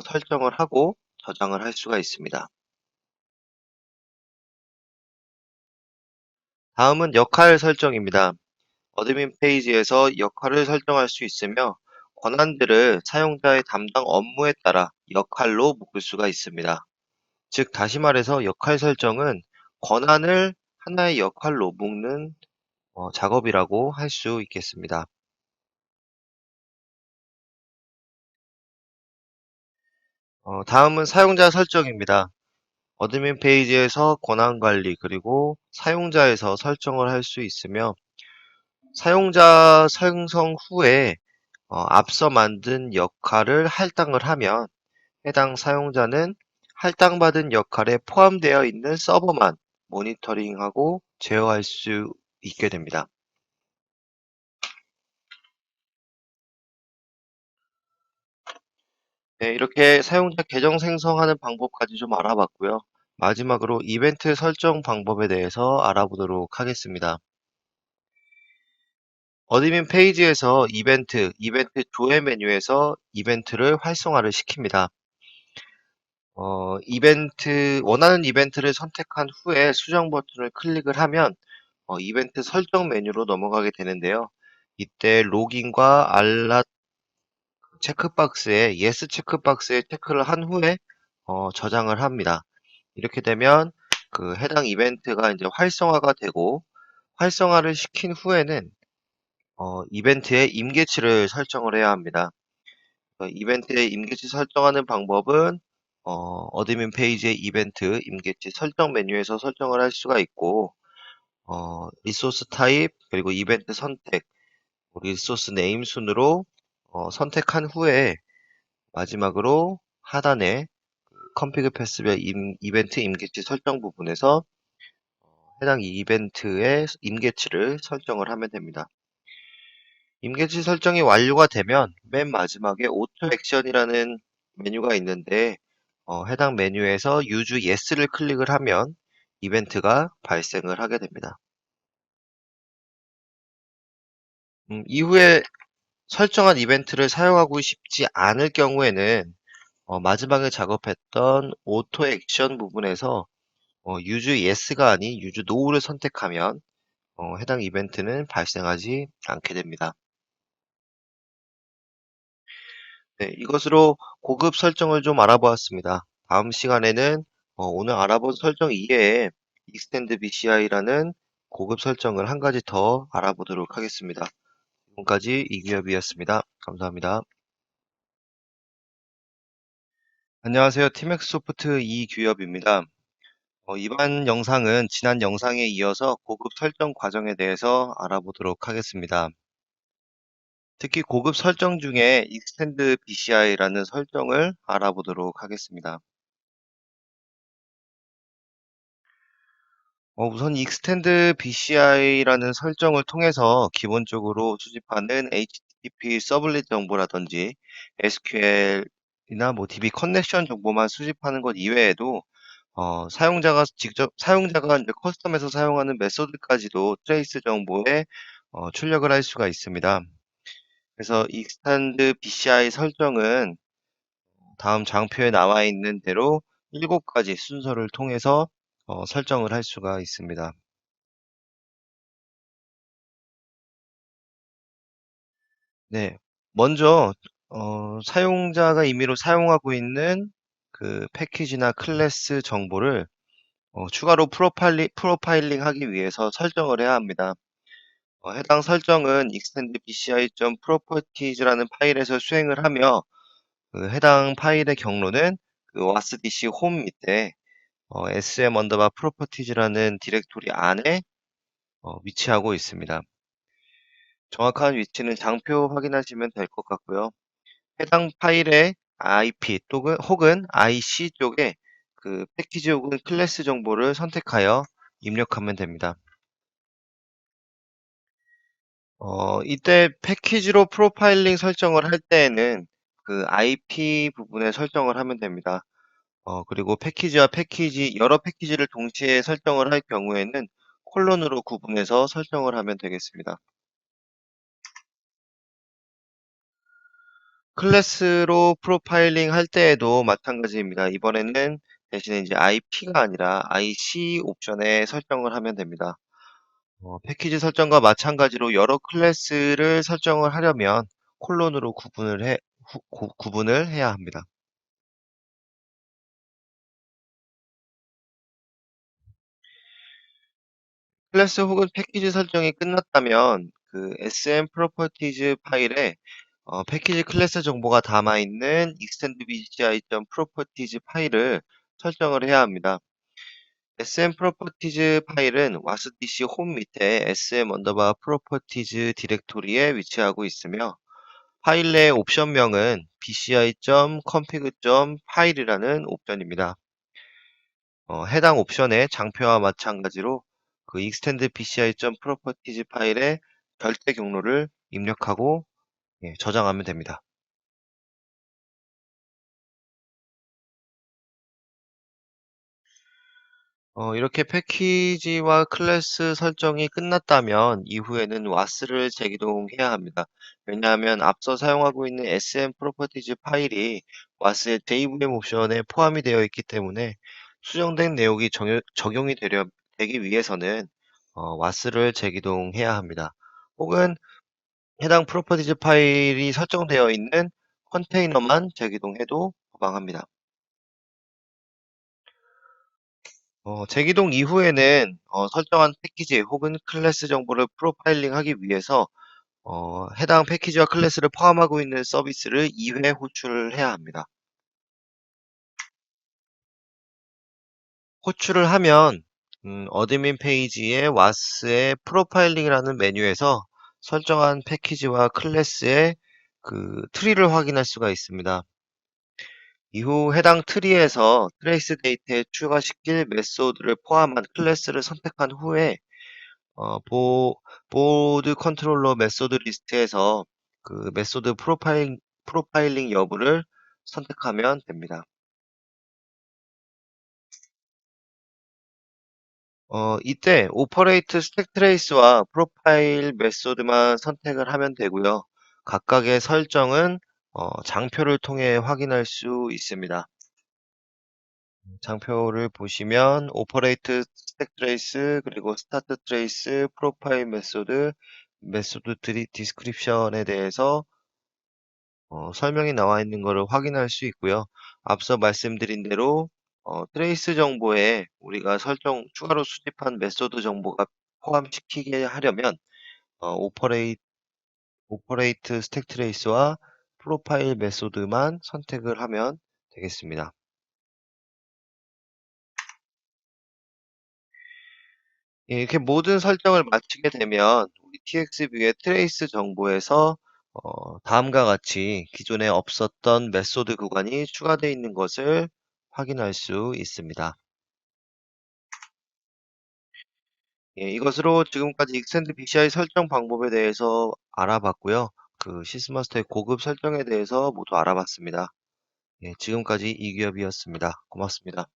설정을 하고 저장을 할 수가 있습니다. 다음은 역할 설정입니다. 어드민 페이지에서 역할을 설정할 수 있으며 권한들을 사용자의 담당 업무에 따라 역할로 묶을 수가 있습니다. 즉, 다시 말해서 역할 설정은 권한을 하나의 역할로 묶는 작업이라고 할 수 있겠습니다. 다음은 사용자 설정입니다. 어드민 페이지에서 권한 관리 그리고 사용자에서 설정을 할 수 있으며 사용자 생성 후에 앞서 만든 역할을 할당을 하면 해당 사용자는 할당받은 역할에 포함되어 있는 서버만 모니터링하고 제어할 수 있게 됩니다. 네, 이렇게 사용자 계정 생성하는 방법까지 좀 알아봤고요. 마지막으로 이벤트 설정 방법에 대해서 알아보도록 하겠습니다. 어드민 페이지에서 이벤트 조회 메뉴에서 이벤트를 활성화를 시킵니다. 원하는 이벤트를 선택한 후에 수정 버튼을 클릭을 하면 이벤트 설정 메뉴로 넘어가게 되는데요. 이때 로gin과 알랏 체크박스에 yes 체크박스에 체크를 한 후에 저장을 합니다. 이렇게 되면 그 해당 이벤트가 이제 활성화가 되고 활성화를 시킨 후에는 이벤트의 임계치를 설정을 해야 합니다. 이벤트의 임계치 설정하는 방법은 어드민 페이지의 이벤트 임계치 설정 메뉴에서 설정을 할 수가 있고 리소스 타입 그리고 이벤트 선택 리소스 네임 순으로 선택한 후에 마지막으로 하단에 config 패스별 이벤트 임계치 설정 부분에서 해당 이벤트의 임계치를 설정을 하면 됩니다. 임계치 설정이 완료가 되면 맨 마지막에 오토 액션이라는 메뉴가 있는데 해당 메뉴에서 use yes를 클릭을 하면 이벤트가 발생을 하게 됩니다. 이후에 설정한 이벤트를 사용하고 싶지 않을 경우에는 마지막에 작업했던 오토 액션 부분에서 use yes가 아닌 use no를 선택하면 해당 이벤트는 발생하지 않게 됩니다. 네, 이것으로 고급 설정을 좀 알아보았습니다. 다음 시간에는 오늘 알아본 설정 이외에 Extend BCI라는 고급 설정을 한 가지 더 알아보도록 하겠습니다. 지금까지 이규엽이었습니다. 감사합니다. 안녕하세요. 티맥소프트 이규엽입니다. 이번 영상은 지난 영상에 이어서 고급 설정 과정에 대해서 알아보도록 하겠습니다. 특히 고급 설정 중에 Extend BCI라는 설정을 알아보도록 하겠습니다. 우선 Extend BCI라는 설정을 통해서 기본적으로 수집하는 HTTP 서블릿 정보라든지 SQL이나 DB 커넥션 정보만 수집하는 것 이외에도 사용자가 이제 커스텀에서 사용하는 메소드까지도 트레이스 정보에 출력을 할 수가 있습니다. 그래서 Extend BCI 설정은 다음 장표에 나와 있는 대로 7가지 순서를 통해서 설정을 할 수가 있습니다. 네. 먼저 사용자가 임의로 사용하고 있는 그 패키지나 클래스 정보를 추가로 프로파일링 하기 위해서 설정을 해야 합니다. 해당 설정은 extend bci.properties라는 파일에서 수행을 하며 그 해당 파일의 경로는 그 wasdc 홈 밑에 sm 언더바 properties라는 디렉토리 안에 위치하고 있습니다. 정확한 위치는 장표 확인하시면 될 것 같고요. 해당 파일의 IP 혹은 IC 쪽에 그 패키지 혹은 클래스 정보를 선택하여 입력하면 됩니다. 이때 패키지로 프로파일링 설정을 할 때에는 그 IP 부분에 설정을 하면 됩니다. 그리고 패키지와 여러 패키지를 동시에 설정을 할 경우에는 콜론으로 구분해서 설정을 하면 되겠습니다. 클래스로 프로파일링 할 때에도 마찬가지입니다. 이번에는 대신에 이제 IP가 아니라 IC 옵션에 설정을 하면 됩니다. 패키지 설정과 마찬가지로 여러 클래스를 설정을 하려면 콜론으로 구분을 해야 합니다. 클래스 혹은 패키지 설정이 끝났다면 그 SM properties 파일에 패키지 클래스 정보가 담아있는 extendbci.properties 파일을 설정을 해야 합니다. SM properties 파일은 wasdc 홈 밑에 sm 언더바 properties 디렉토리에 위치하고 있으며 파일 내 옵션명은 bci.config.file이라는 옵션입니다. 해당 옵션의 장표와 마찬가지로 그 extend bci.properties 파일의 결제 경로를 입력하고 저장하면 됩니다. 이렇게 패키지와 클래스 설정이 끝났다면 이후에는 was를 재기동해야 합니다. 왜냐하면 앞서 사용하고 있는 sm properties 파일이 was의 JVM 옵션에 포함이 되어 있기 때문에 수정된 내용이 적용이 되기 위해서는 was를 재기동해야 합니다. 혹은 해당 프로퍼티즈 파일이 설정되어 있는 컨테이너만 재기동해도 무방합니다. 재기동 이후에는 설정한 패키지 혹은 클래스 정보를 프로파일링 하기 위해서 해당 패키지와 클래스를 포함하고 있는 서비스를 2회 호출을 해야 합니다. 호출을 하면 어드민 페이지의 was의 프로파일링이라는 메뉴에서 설정한 패키지와 클래스의 그 트리를 확인할 수가 있습니다. 이후 해당 트리에서 트레이스 데이터에 추가시킬 메소드를 포함한 클래스를 선택한 후에 보드 컨트롤러 메소드 리스트에서 그 메소드 프로파일링 여부를 선택하면 됩니다. 이때 오퍼레이트 스택 트레이스와 프로파일 메소드만 선택을 하면 되고요. 각각의 설정은 장표를 통해 확인할 수 있습니다. 장표를 보시면 오퍼레이트 스택 트레이스 그리고 스타트 트레이스 프로파일 메소드 디스크립션에 대해서 설명이 나와 있는 것을 확인할 수 있고요. 앞서 말씀드린 대로 트레이스 정보에 우리가 추가로 수집한 메소드 정보가 포함시키게 하려면 어, 오퍼레이트, 오퍼레이트 스택 트레이스와 프로파일 메소드만 선택을 하면 되겠습니다. 예, 이렇게 모든 설정을 마치게 되면 우리 TXV의 트레이스 정보에서 다음과 같이 기존에 없었던 메소드 구간이 추가되어 있는 것을 확인할 수 있습니다. 예, 이것으로 지금까지 익스텐드 BCI 설정 방법에 대해서 알아봤고요. 그 시스마스터의 고급 설정에 대해서 모두 알아봤습니다. 예, 지금까지 이기업이었습니다. 고맙습니다.